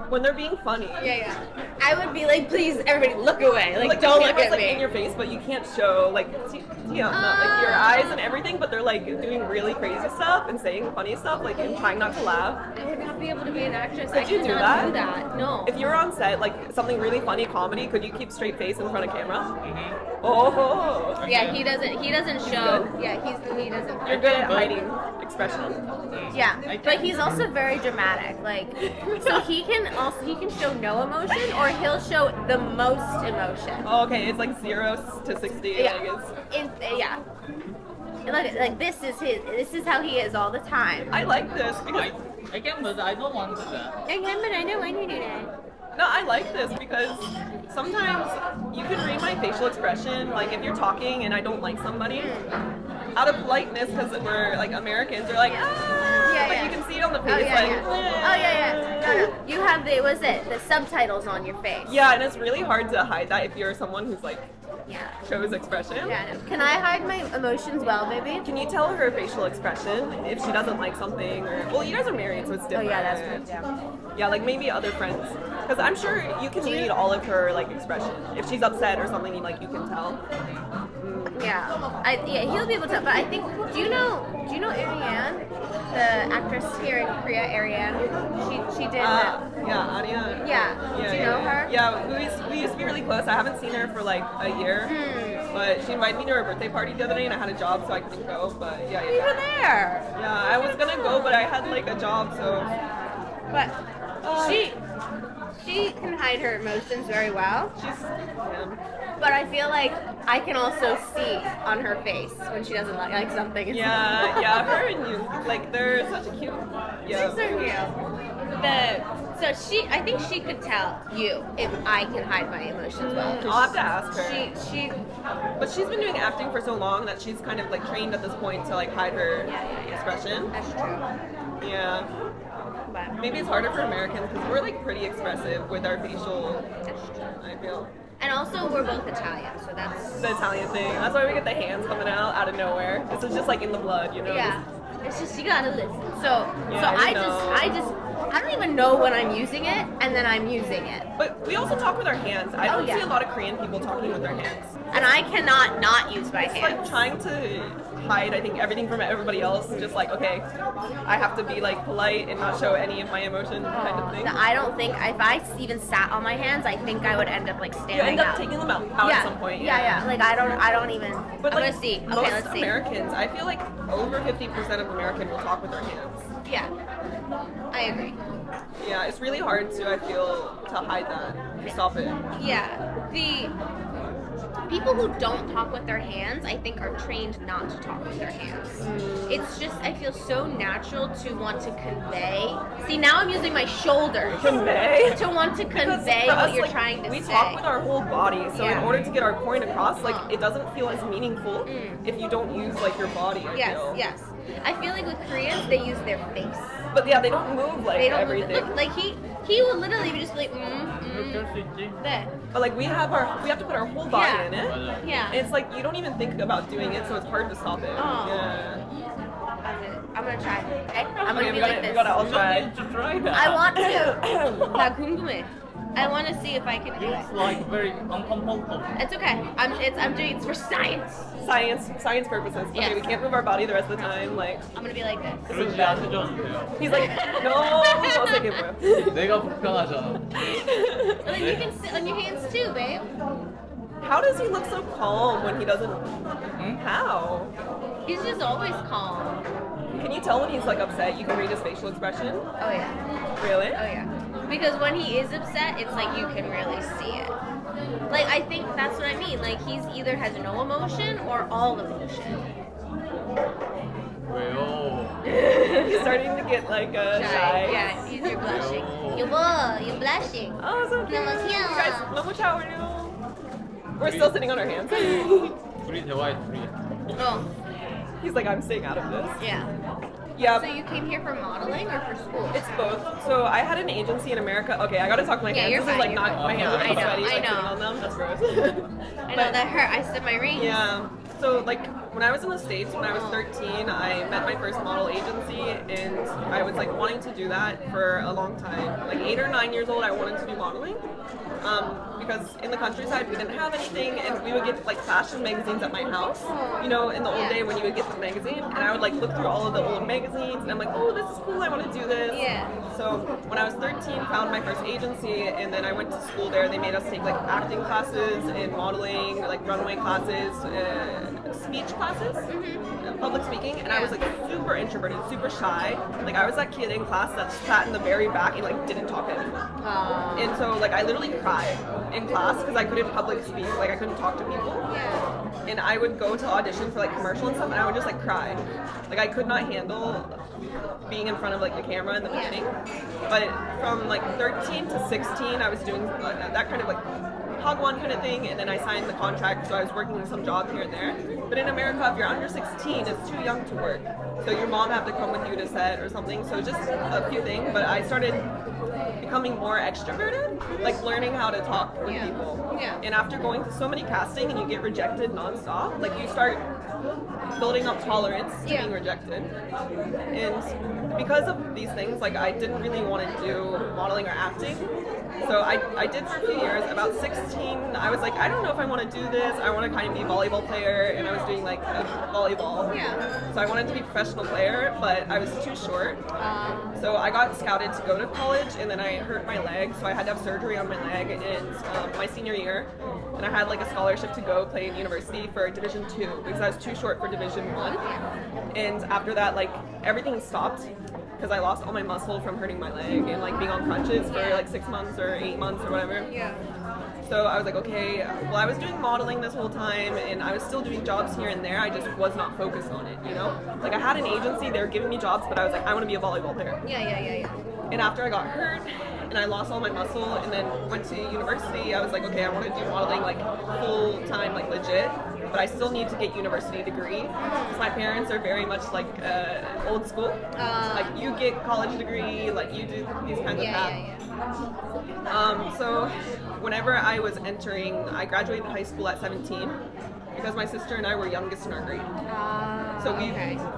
when they're being funny. Yeah. I would be like, please, everybody, look away. Like, the don't look camera's, at like me. in your face, but you can't show like not like your eyes and everything, but they're like doing really crazy stuff and saying funny stuff, like and trying not to laugh. I would not be able to be an actress. Could I you do cannot that? do that. No. If you were on set, like something really funny comedy, could you keep straight face in front of camera? Mm-hmm. Oh, Yeah, he doesn't show. good? Yeah, he doesn't. you're good at hiding expression. Yeah, but he's also very dramatic. Like, so he can show no emotion or he'll show the most emotion. Oh, okay, it's like 0 to 60. Yeah. Like Yeah. And look, like this is how he is all the time. I like this because I can, but I don't want that. I can, but I know when you do that. no, I like this because sometimes you can read my facial expression. Like if you're talking and I don't like somebody, out of politeness, because we're like Americans, they're like, ah, Yeah, but yeah. you can see it on the face, Oh yeah, like, yeah. Oh yeah. No. You have the subtitles on your face. yeah, and it's really hard to hide that if you're someone who's like Yeah. shows expression. Yeah. I know. Can I hide my emotions well, baby? Can you tell her facial expression if she doesn't like something? Or well, you guys are married, so it's Oh different. yeah, that's right. Yeah. Yeah, like maybe other friends, because I'm sure you can read all of her like expression. If she's upset or something, you can tell. Yeah. He'll be able to. But I think. Do you know Ariane, the actress here in Korea? Ariane. She did. Yeah, Anya. Yeah. Do you know her? Yeah, we used to be really close. I haven't seen her for like a year, but she invited me to her birthday party the other day, and I had a job, so I couldn't go. But yeah. You were there. Yeah, I was gonna go, but I had like a job, so. But she can hide her emotions very well. She's. Yeah. But I feel like I can also see on her face when she doesn't like something. Yeah, her and you, like they're such a cute. She's so cute. So I think she could tell you if I can hide my emotions well. I'll have to ask her. She But she's been doing acting for so long that she's kind of like trained at this point to like hide her expression. That's true. Yeah. But Maybe it's harder for Americans because we're like pretty expressive with our facial. that's true. I feel And also, we're both Italian, so that's the Italian thing. That's why we get the hands coming out of nowhere. This is just like in the blood, you know. yeah. It's just you gotta listen. So Yeah, I don't even know when I'm using it, and then I'm using it, But we also talk with our hands. I don't yeah. see a lot of Korean people talking with their hands. and I cannot not use my It's like hands. trying to hide, I think, everything from everybody else. Just like, okay, I have to be like polite and not show any of my emotion kind of thing. I don't think if I even sat on my hands, I think I would end up like standing You end up up. taking them out yeah. at some point. Yeah. Like I don't even. But I'm like gonna see. Okay, most let's see. Americans, I feel like over 50% of Americans will talk with their hands. Yeah, I agree. Yeah, it's really hard to, I feel, to hide that, to stop it. Yeah, the people who don't talk with their hands, I think, are trained not to talk with their hands. It's just, I feel so natural to want to convey. See, now I'm using my shoulder Convey? to want to Because convey for what us, you're like, trying to we say. talk with our whole body, so in Yeah. order to get our point across, like Uh-huh. it doesn't feel as meaningful if you don't use like your body. I feel. Yes. I feel like with Koreans, they use their face. But yeah, they don't move like They don't everything. look like he will literally just be like 그렇게 할 수 있지? there. But like we have to put our whole body Yeah. in it. 맞아. Yeah. And it's like you don't even think about doing it, so it's hard to stop it. Oh. Yeah. I'm gonna try. Okay? I'm gonna Okay, be we like gotta this. all You try. don't need to try that. I want to. 나 궁금해. I want to see if I can do it. It's like very uncomfortable. It's okay. I'm doing it's for science. Science purposes. Okay, Yes. we can't move our body the rest of the time. Like I'm gonna be like this. 그러지 않으셔도 돼요. he's like, no, 어색해 보여. 내가 불편하잖아. Like you can sit on your hands too, babe. How does he look so calm when he doesn't? How? He's just always calm. Can you tell when he's like upset? You can read his facial expression. Oh yeah. Really? Oh yeah. Because when he is upset, it's like you can really see it. Like I think that's what I mean. Like he's either has no emotion or all emotion. 왜요? He's starting to get like shy. Yeah, you're blushing. No. You're blushing. Oh, so cute. 너무 귀여워. You guys, 너무 차오르요. We're still sitting on our hands. 둘이 대화해 둘이. Oh, He's like, I'm staying out of this. yeah. Yeah. So you came here for modeling or for school? It's both. So I had an agency in America. Okay, I gotta talk my Yeah, hands. you're This is fine, like you're not fine. my hands are I all know, sweaty. I Like know. sitting on them. That's gross. I know that hurt. I said my rings. Yeah. So like when I was in the States, when I was 13, I met my first model agency, and I was like wanting to do that for a long time. Like 8 or 9 years old, I wanted to do modeling. Because in the countryside we didn't have anything, and we would get like fashion magazines at my house. You know, in the old Yeah. day when you would get the magazine, and I would like look through all of the old magazines, and I'm like, oh, this is cool. I want to do this. Yeah. So when I was 13, found my first agency, and then I went to school there. They made us take like acting classes and modeling, like runway classes, speech classes, public speaking, and I was like super introverted, super shy. Like I was that kid in class that sat in the very back and like didn't talk to anyone. And so like I literally cried in class because I couldn't public speak, like I couldn't talk to people. Yeah. And I would go to audition for like commercial and stuff, and I would just like cry. Like I could not handle being in front of like the camera in the Yeah. beginning. But from like 13 to 16, I was doing that kind of like Hagwon kind of thing, and then I signed the contract, so I was working some jobs here and there. But in America, if you're under 16, it's too young to work. So your mom have to come with you to set or something. So just a few things. But I started becoming more extroverted, like learning how to talk with Yeah. people. Yeah. And after going to so many casting and you get rejected nonstop, like you start building up tolerance to Yeah. being rejected. And because of these things, like I didn't really want to do modeling or acting. So I did for a few years. About 16, I was like, I don't know if I want to do this. I want to kind of be a volleyball player, and I was doing like volleyball. Yeah. So I wanted to be a professional player, but I was too short. So I got scouted to go to college, and then I hurt my leg, so I had to have surgery on my leg in my senior year. And I had like a scholarship to go play in university for Division 2 because I was too short for Division 1. And after that, like everything stopped because I lost all my muscle from hurting my leg and like being on crutches for like 6 months or 8 months or whatever. Yeah. So I was like, okay, well, I was doing modeling this whole time, and I was still doing jobs here and there. I just was not focused on it, you know? Like, I had an agency, they were giving me jobs, but I was like, I want to be a volleyball player. Yeah. And after I got hurt and I lost all my muscle and then went to university, I was like, okay, I want to do modeling like full time, like legit. But I still need to get university degree. Because my parents are very much like old school. Like you get college degree, like you do these kinds of paths. So whenever I was entering, I graduated high school at 17 because my sister and I were youngest in our grade. So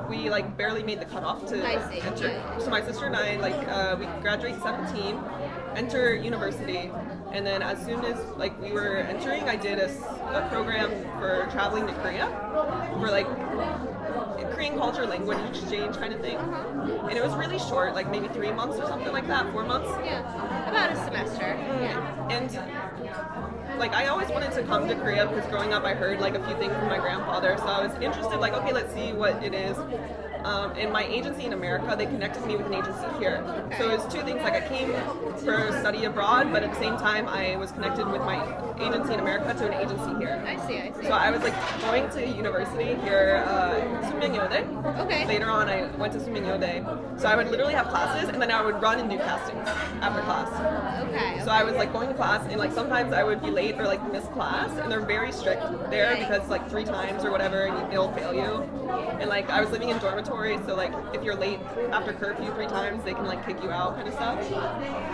we like barely made the cutoff to enter. So my sister and I we graduate 17, enter university, and then as soon as like we were entering, I did a program for traveling to Korea for like Korean culture language exchange kind of thing. And it was really short, like maybe 3 months or something like that, 4 months. Yeah, about a semester. And like I always wanted to come to Korea because growing up I heard like a few things from my grandfather, so I was interested, like, okay, let's see what it is. And my agency in America, they connected me with an agency here. So it was two things, like I came for study abroad, but at the same time I was connected with my agency in America to an agency here. I see. So I was like going to university here, Sunmyeongyeode. Okay. Later on I went to Sunmyeongyeode. So I would literally have classes and then I would run and do castings after class. Okay. So I was like going to class and like sometimes I would be late or like miss class, and they're very strict there because like 3 times or whatever they'll fail you. And like I was living in dormitory, so like if you're late after curfew 3 times, they can like kick you out kind of stuff.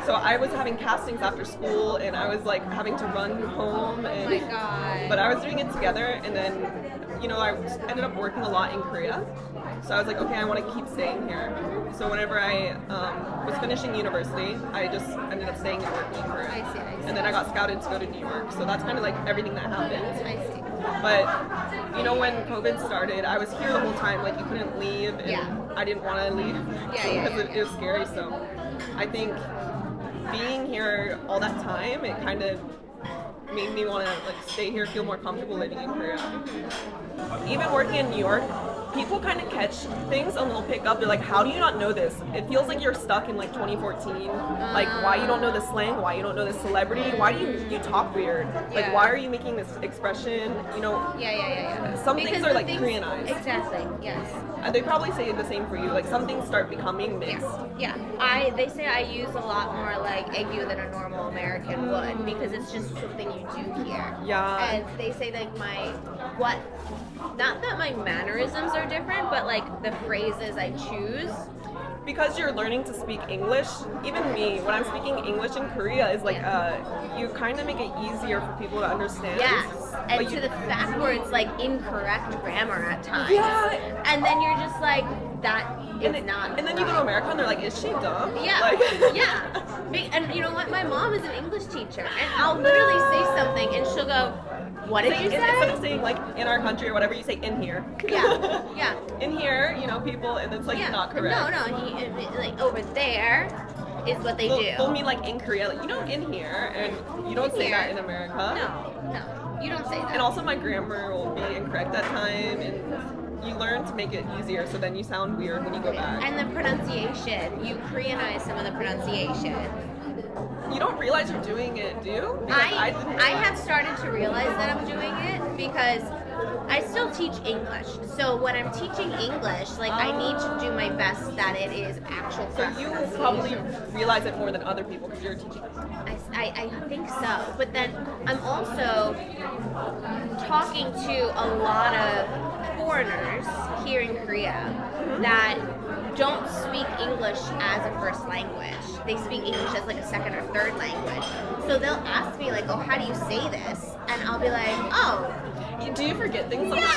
So I was having castings after school and I was like having to run home and Oh my God. but I was doing it together, and then I ended up working a lot in Korea. So I was like, okay, I want to keep staying here. So whenever I was finishing university, I just ended up staying and working in Korea. I see. And then I got scouted to go to New York. So that's kind of like everything that happened. I see. But when COVID started, I was here the whole time. Like you couldn't leave, and I didn't want to leave because it was scary. So I think being here all that time, it kind of made me want to like stay here, feel more comfortable living in Korea. Even working in New York, people kind of catch things and they'll pick up. They're like, how do you not know this? It feels like you're stuck in like 2014. Like, why you don't know the slang? Why you don't know this celebrity? Why do you talk weird? Like, why are you making this expression? Some Because things are like things, Koreanized. Exactly. Yes. And they probably say the same for you. Like, some things start becoming mixed. Yeah. They say I use a lot more like egu than a normal American would because it's just something you do here. Yeah. And they say like not that my mannerisms are different, but like the phrases I choose. Because you're learning to speak English, even me, when I'm speaking English in Korea, is like you kind of make it easier for people to understand. Yes, and But to the fact where it's like incorrect grammar at times. Yeah. And then you're just like, that is not. And then you go to America and they're like, is she dumb? Yeah, Like, yeah. And you know what? My mom is an English teacher, and I'll literally say something, and she'll go, "What did you Instead say?" of saying like in our country or whatever, you say in here. Yeah, yeah. In here, people, and it's like Yeah. not correct. No, like over there is what they do. They'll mean like in Korea, like in here, and you don't In say that here. in America. No, you don't say that. And also my grammar will be incorrect at time, and you learn to make it easier, so then you sound weird when you go back. And the pronunciation, you Koreanize some of the pronunciation. You don't realize you're doing it, do you? Because I didn't I have started to realize that I'm doing it because I still teach English. So when I'm teaching English, like I need to do my best that it is actual So correct you pronunciation. probably realize it more than other people because you're teaching. I think so. But then I'm also talking to a lot of foreigners here in Korea that don't speak English as a first language. They speak English as like a second or third language. So they'll ask me like, oh, how do you say this? And I'll be like, oh. Do you forget things sometimes?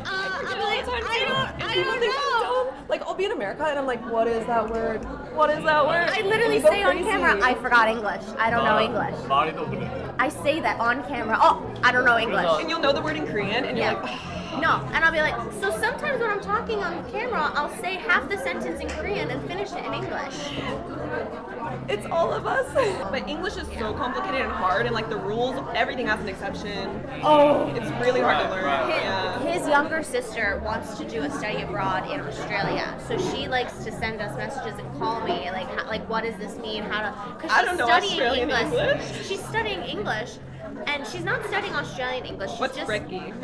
I'll be like, I don't know. Like, I'll be in America and I'm like, what is that word? What is that word? I literally You go say on crazy. camera, I forgot English. I don't know English. 말이도 그래. I say that on camera. Oh, I don't know English. And you'll know the word in Korean and you're Yeah. like, No, and I'll be like, so sometimes when I'm talking on camera, I'll say half the sentence in Korean and finish it in English. it's all of us. But English is so complicated and hard, and like the rules, everything has an exception. Oh. It's really hard to learn. Right. Yeah. His younger sister wants to do a study abroad in Australia, so she likes to send us messages and call me, like what does this mean? How to? Because I she's don't know studying Australian English. She's studying English, and she's not studying Australian English. She's What's just brekkie?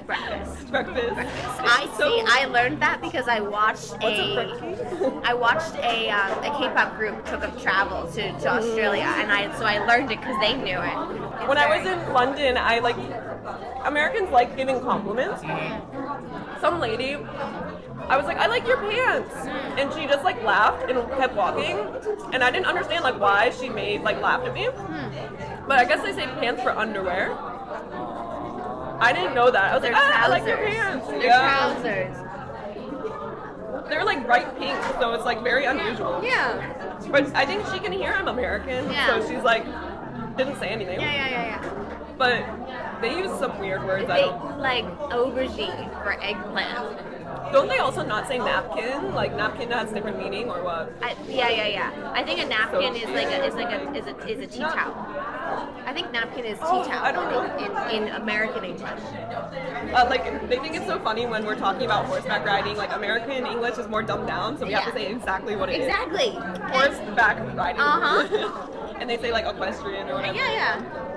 breakfast. Breakfast. I learned that because I watched What's a brekkie? I watched a K-pop group took a travel to Australia, and I learned it because they knew it. When I was in London, Americans like giving compliments. Some lady, I was like, I like your pants, and she just like laughed and kept walking, and I didn't understand like why she laughed at me. But I guess they say pants for underwear. I didn't know that. I was like, I like your pants. They're trousers. They're like bright pink, so it's like very unusual. Yeah. But I think she can hear I'm American, so she's like, didn't say anything. Yeah. But they use some weird words. They like aubergine for eggplant. Don't they also not say napkin? Like napkin has different meaning or what? Yeah. I think a napkin is a tea towel. I think napkin is tea towel. I don't know. In American English. Like they think it's so funny when we're talking about horseback riding. Like American English is more dumbed down, so we have to say exactly what it is. Exactly. Horseback riding. Uh-huh. And they say like equestrian or whatever. Yeah.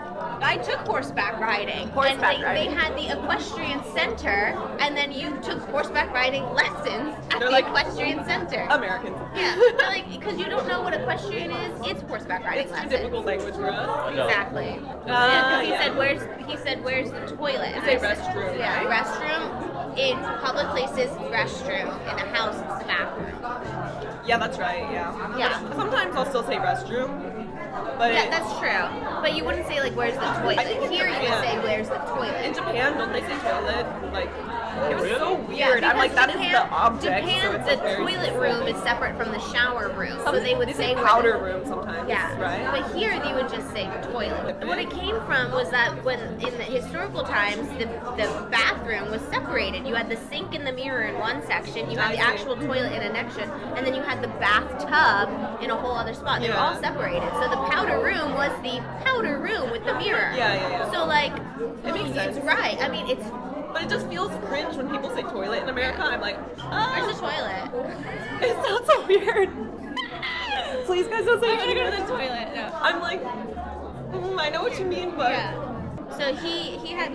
I took horseback riding. They had the equestrian center, and then you took horseback riding lessons at the equestrian center. Americans. Yeah, because you don't know what equestrian is, it's horseback riding It's lessons. too difficult language for us. Exactly. He said, where's the toilet? It's a restroom, Yeah, right? restroom. In public places, restroom. In a house, it's the bathroom. Yeah, that's right, yeah. Yeah. Sometimes I'll still say restroom. But Yeah, that's true. But you wouldn't say, like, where's the toilet? I think in Here you would Japan- say, where's the toilet? in Japan, don't they say toilet? Like, it was so Yeah, weird. I'm like, because that is the object. Japan, so it's the like very toilet room is separate from the shower room, so they would say where powder the- room sometimes. Yeah, Right? but here you would just say toilet. What it came from was that when in the historical times, the bathroom was separated. You had the sink and the mirror in one section, you had the actual toilet in a section, and then you had the bathtub in a whole other spot. They were all separated. So the powder room was the powder room with the mirror. Yeah. So like, It makes sense. it's right. I mean, it's But it just feels cringe when people say toilet in America. I'm like, where's the toilet? It sounds so weird. Please, guys, don't say I'm gonna go to toilet. the toilet. No. I'm like, I know what you mean, but So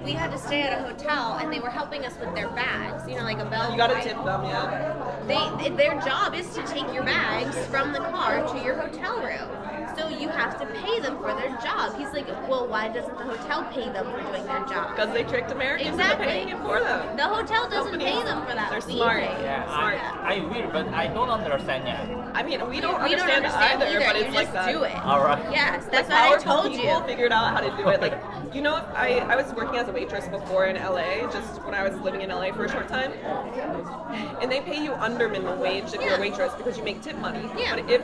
we had to stay at a hotel, and they were helping us with their bags. You know, like a bell. you gotta tip them, yeah. Their job is to take your bags from the car to your hotel room. So you have to pay them for their job. He's like, well, why doesn't the hotel pay them for doing their job? Because they tricked Americans into Exactly. paying it for them. The hotel doesn't Companies, pay them for that. they're fee. smart. Yeah, Smart. I will, but I don't understand yet. I mean, we don't We don't understand understand either, but you it's like just that. do it. All right. Yes, Like that's what I powerful told people you. figured out how to do it. Like, you know, I was working as a waitress before in LA, just when I was living in LA for a short time. And they pay you under minimum wage if you're a waitress because you make tip money. Yeah. But if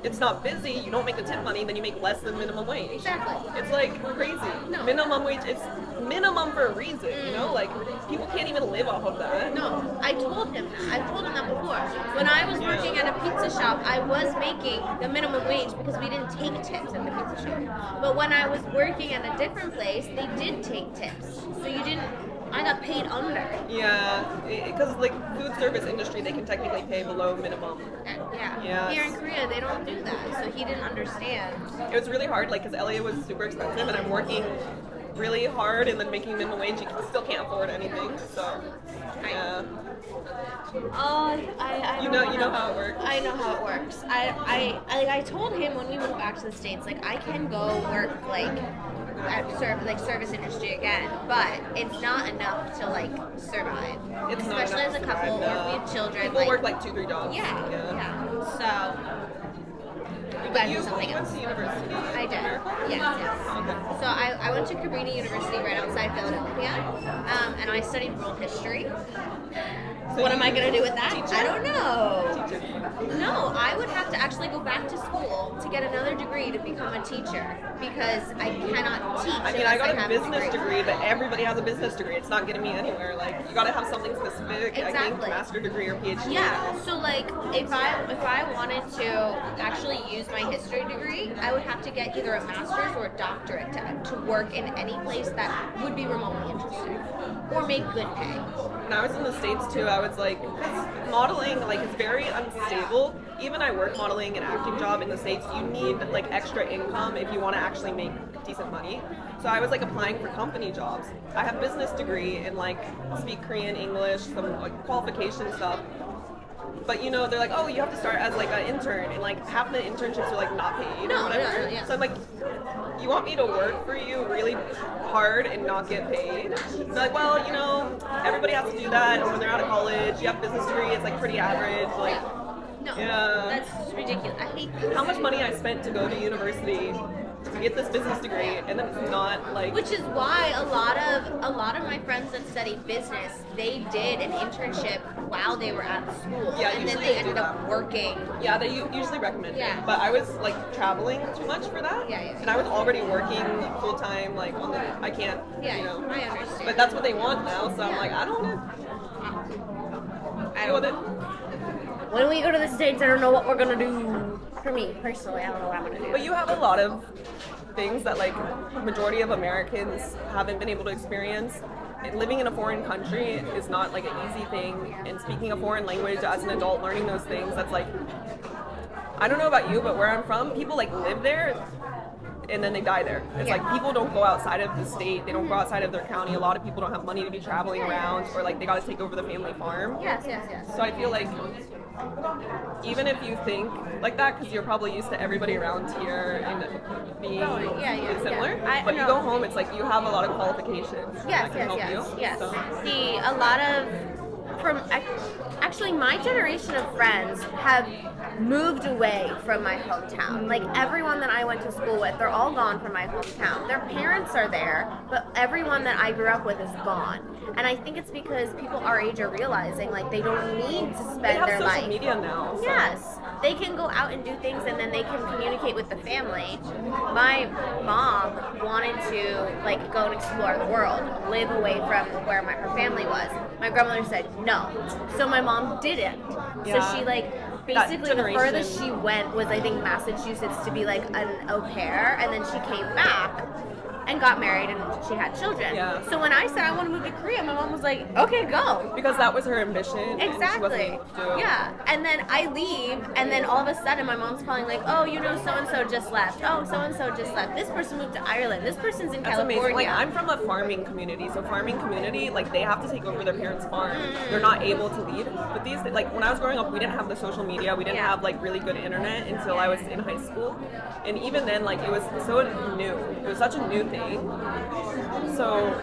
it's not busy, you don't make the tip money, then you make less than minimum wage. Exactly. It's like crazy. No. Minimum wage, it's minimum for a reason, you know? Like, people can't even live off of that. No, I told him that. I told him that before. When I was working at a pizza shop, I was making the minimum wage because we didn't take tips at the pizza shop. But when I was working at a different place, they did take tips. So you didn't. I got paid under. Yeah, because like food service industry, they can technically pay below minimum. Yeah. Yes. Here in Korea, they don't do that. So he didn't understand. It was really hard, like, because LA was super expensive, and I'm working really hard and then making minimum wage. You still can't afford anything, so yeah. Oh, I You don't know how it works. I know how it works. I told him when we moved back to the States, like, I can go work like at service industry again, but it's not enough to like survive. It's not Especially enough as a to couple survive, or we no. have children. People work like 2-3 jobs. Yeah. So we But gotta you do something went else. to university. I did. in Yes. America? Okay. So I went to Cabrini University right outside Philadelphia, and I studied world history. So What you am I gonna do with that? teach I it? don't know. Teacher. No, I would have to actually go back to school to get another degree to become a teacher because I cannot teach. I mean, I got a have business degree, but everybody has a business degree. It's not getting me anywhere. Like, you gotta have something specific. I think Exactly. master degree or PhD. Yeah, so like if I wanted to actually use my history degree, I would have to get either a master's or a doctorate to work in any place that would be remotely interesting or make good pay. When I was in the States too, I was like, 'cause modeling, like, is very unstable. Even I work modeling an acting job in the States, you need like extra income if you want to actually make decent money. So I was like applying for company jobs. I have business degree and like speak Korean, English, some like qualification stuff. But you know, they're like, oh, you have to start as like an intern, and like half the internships are like not paid or whatever. Yeah. So I'm like, you want me to work for you really hard and not get paid? They're like, well, you know, everybody has to do that, and when they're out of college, you have business degree, it's like pretty average. Like, No, yeah. that's ridiculous. I hate that. How much money I spent to go to university to get this business degree, and then it's not like. Which is why a lot of my friends that study business, they did an internship while they were at school, Yeah, and then usually they they do ended up that. working. Yeah, they usually recommend Yeah. it. But I was like traveling too much for that. Yeah. And I was already working full time, like on the. I can't. Yeah, You know. I understand. But that's what they want now, so I'm Yeah. like, I don't want I to deal with don't. it. When we go to the States, I don't know what we're gonna do. For me personally, I don't know what I'm gonna do. But you have a lot of things that like majority of Americans haven't been able to experience. And living in a foreign country is not like an easy thing, and speaking a foreign language as an adult, learning those things, that's like, I don't know about you, but where I'm from, people like live there and then they die there. It's Yeah. like people don't go outside of the state, they don't go outside of their county. A lot of people don't have money to be traveling around, or like they got to take over the family farm. Yes. So I feel like even if you think like that, because you're probably used to everybody around here and being Yeah. similar, I- but you no. go home, it's like you have a lot of qualifications Yes, that can help you. yes. So. See, a lot of actually my generation of friends have moved away from my hometown. Like everyone that I went to school with, they're all gone from my hometown. Their parents are there, but everyone that I grew up with is gone. And I think it's because people our age are realizing like they don't need to spend They have their social life. media now. So. Yes, they can go out and do things and then they can communicate with the family. My mom wanted to like go and explore the world, live away from where her family was. My grandmother said no. So my mom didn't. Yeah. So she like That basically the generation. furthest she went was I think Massachusetts to be like an au pair, and then she came back and got married and she had children. Yeah. So when I said I want to move to Korea, my mom was like, okay, go. Because that was her ambition. And she Exactly. wasn't doing. Yeah. And then I leave, and then all of a sudden my mom's calling like, oh, you know, so and so just left. Oh, so and so just left. This person moved to Ireland. This person's in That's California. amazing. Like I'm from a farming community, so farming community, like they have to take over their parents' farm. They're not able to leave. But these, like when I was growing up, we didn't have the social media. We didn't Yeah. have like really good internet until I was in high school, and even then, like it was so new. It was such a new thing. So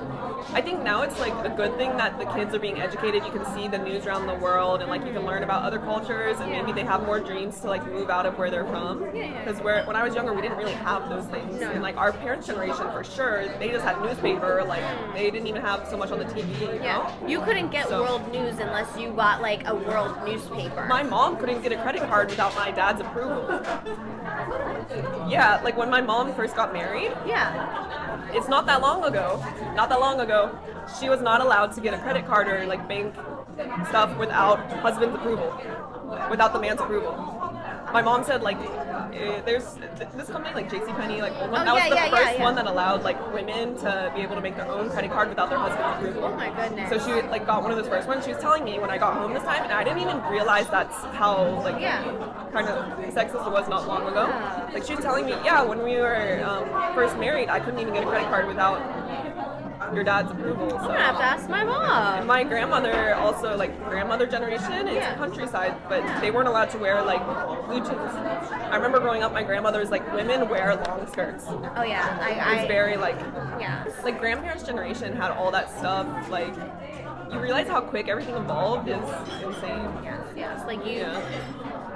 I think now it's like a good thing that the kids are being educated. You can see the news around the world, and like you can learn about other cultures, and maybe they have more dreams to like move out of where they're from. Because when I was younger, we didn't really have those things. No. And like our parents' generation, for sure, they just had newspaper. Like they didn't even have so much on the TV. You know? Yeah. You couldn't get So- world news unless you got like a world newspaper. My mom couldn't get a credit card without my dad's approval. Yeah, like when my mom first got married, Yeah. it's not that long ago. Not that long ago, she was not allowed to get a credit card or like bank stuff without husband's approval, without the man's approval. My mom said like, there's this company like JCPenney, like old one, Oh, that was yeah, the yeah, first yeah. one that allowed like women to be able to make their own credit card without their husband's approval. Oh my goodness. So she like got one of those first ones. She was telling me when I got home this time, and I didn't even realize that's how like Yeah. kind of sexist it was not long ago. Yeah. Like she was telling me, yeah, when we were first married, I couldn't even get a credit card without your dad's approval. So. I'm gonna have to ask my And mom. my grandmother also, like grandmother generation, it's Yeah. countryside, but they weren't allowed to wear like blue jeans. I remember growing up, my grandmother was like, women wear long skirts. It Oh yeah. was very like yeah. grandparents' generation had all that stuff. Like you realize how quick everything evolved is insane. Yes. Like you. Yeah.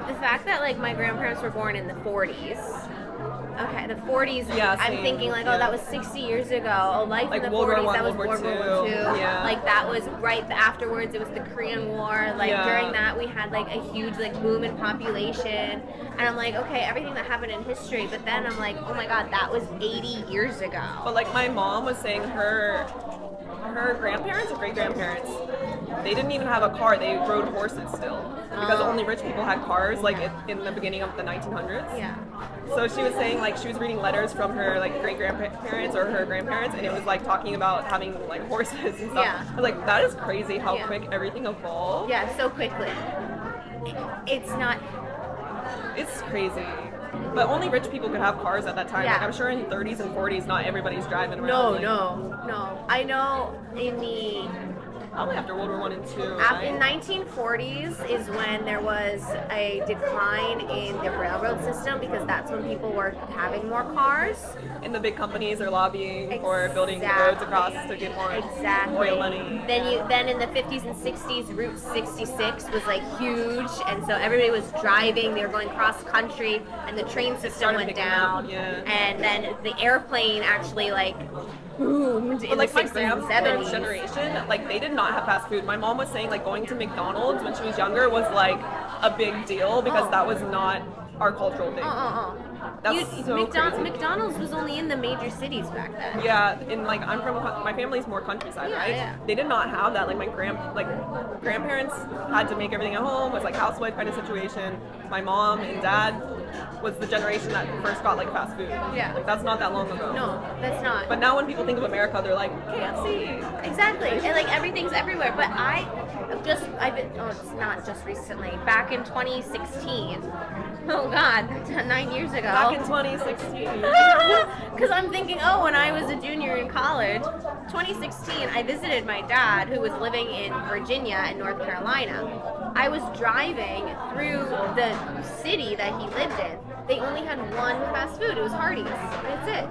The fact that like my grandparents were born in the 40s. Okay, the 40s. Yeah, I'm same. thinking like, Yeah. oh, that was 60 years ago. Oh, life Like in the World War 40s. I, That was World War World War II. II. Yeah. Like that was right afterwards. It was the Korean War. Like Yeah. during that, we had like a huge like boom in population. And I'm like, okay, everything that happened in history. But then I'm like, oh my God, that was 80 years ago. But like my mom was saying, her grandparents or great grandparents, they didn't even have a car. They rode horses still because only rich people had cars. Like in the beginning of the 1900s. Yeah. So she was saying like she was reading letters from her like great grandparents or her grandparents, and it was like talking about having like horses and stuff. Yeah. I was like, that is crazy how Yeah. quick everything evolved. Yeah, so quickly. It's not. It's crazy. But only rich people could have cars at that time. Yeah. Like I'm sure in 30s and 40s, not everybody's driving around. No. I know in the Probably after World War One and Two. in 1940s is when there was a decline in the railroad system because that's when people were having more cars. And the big companies are lobbying for building roads across to get more oil money. Then in the 50s and 60s, Route 66 was like huge, and so everybody was driving. They were going cross country, and the train system started went picking down. up, yeah. And then the airplane actually like boomed in But like the my 60s and grandparents' 70s. generation, like they did not have fast food. My mom was saying like going to McDonald's when she was younger was like a big deal because that was not our cultural thing. That's so crazy. McDonald's was only in the major cities back then. Yeah, and like I'm from my family's more countryside, Yeah, right? yeah. They did not have that. Like my grandparents had to make everything at home. It was like housewife kind of situation. My mom and dad was the generation that first got like fast food. Yeah. Like that's not that long ago. No, that's not. But now when people think of America, they're like KFC. Exactly, and like everything's everywhere. But it's not just recently. Back in 2016. Oh God, that's 9 years ago. Back in 2016. Because I'm thinking, when I was a junior in college, 2016, I visited my dad who was living in Virginia and North Carolina. I was driving through the city that he lived in. They only had one fast food. It was Hardee's. That's it.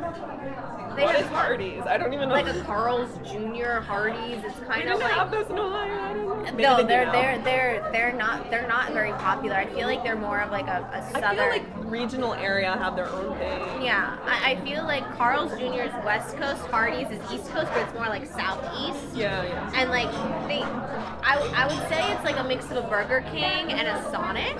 What is Hardee's? I don't even know. Like a Carl's Jr. Hardee's. It's We kind didn't of like. have those in Ohio. I don't know. Maybe No, they do they're now. they're not very popular. I feel like they're more of like a southern. I feel like regional area have their own thing. Yeah, I feel like Carl's Jr. is West Coast, Hardee's is East Coast, but it's more like Southeast. Yeah. And like I would say it's like a mix of a Burger King and a Sonic.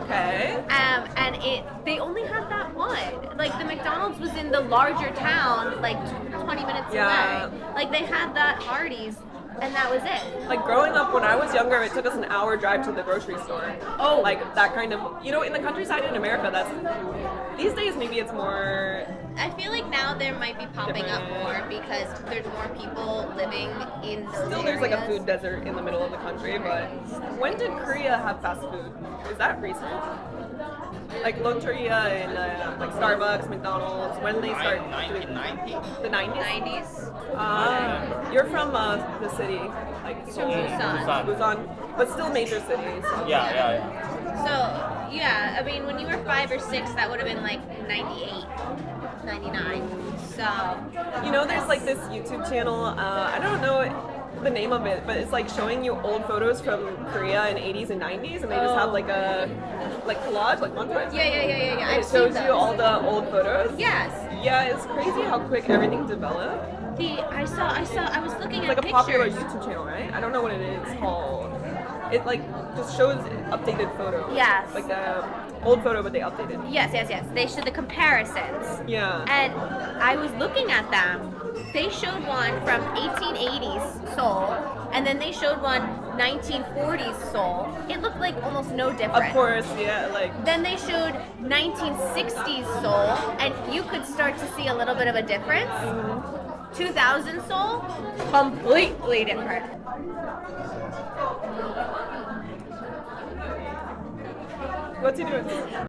Okay. And they only had that one. Like the McDonald's was in the larger town, like 20 minutes Yeah. away. Like they had that Hardee's, and that was it. Like growing up when I was younger, it took us an hour drive to the grocery store. Oh. Like that kind of, in the countryside in America, these days maybe it's more. I feel like now there might be popping up Different. more because there's more people living in those Still, there's like a areas. food desert in the middle of the country, but when did Korea have fast food? Is that recent? Like Loteria and like Starbucks, McDonald's, when they start? 1990. The 90s? 90s. You're from the city, like From Busan. Busan, but still major cities. Yeah. So, yeah, I mean, when you were 5 or 6, that would have been like 98, 99. So, There's like this YouTube channel, I don't know the name of it, but it's like showing you old photos from Korea in 80s and 90s, and they just have like a collage, like montage. yeah. And I've it seen shows those. you all the old photos. Yes. Yeah, it's crazy how quick everything developed. I was looking It's at like a popular pictures. YouTube channel, right? I don't know what it is called. It like just shows updated photos. Yes. Like the old photo, but they updated. Yes. They showed the comparisons. Yeah. And I was looking at them. They showed one from 1880s Seoul, and then they showed one 1940s Seoul. It looked like almost no different. Of course, yeah, like Then they showed 1960s Seoul, and you could start to see a little bit of a difference. 2000 Seoul, completely different. what's he doing?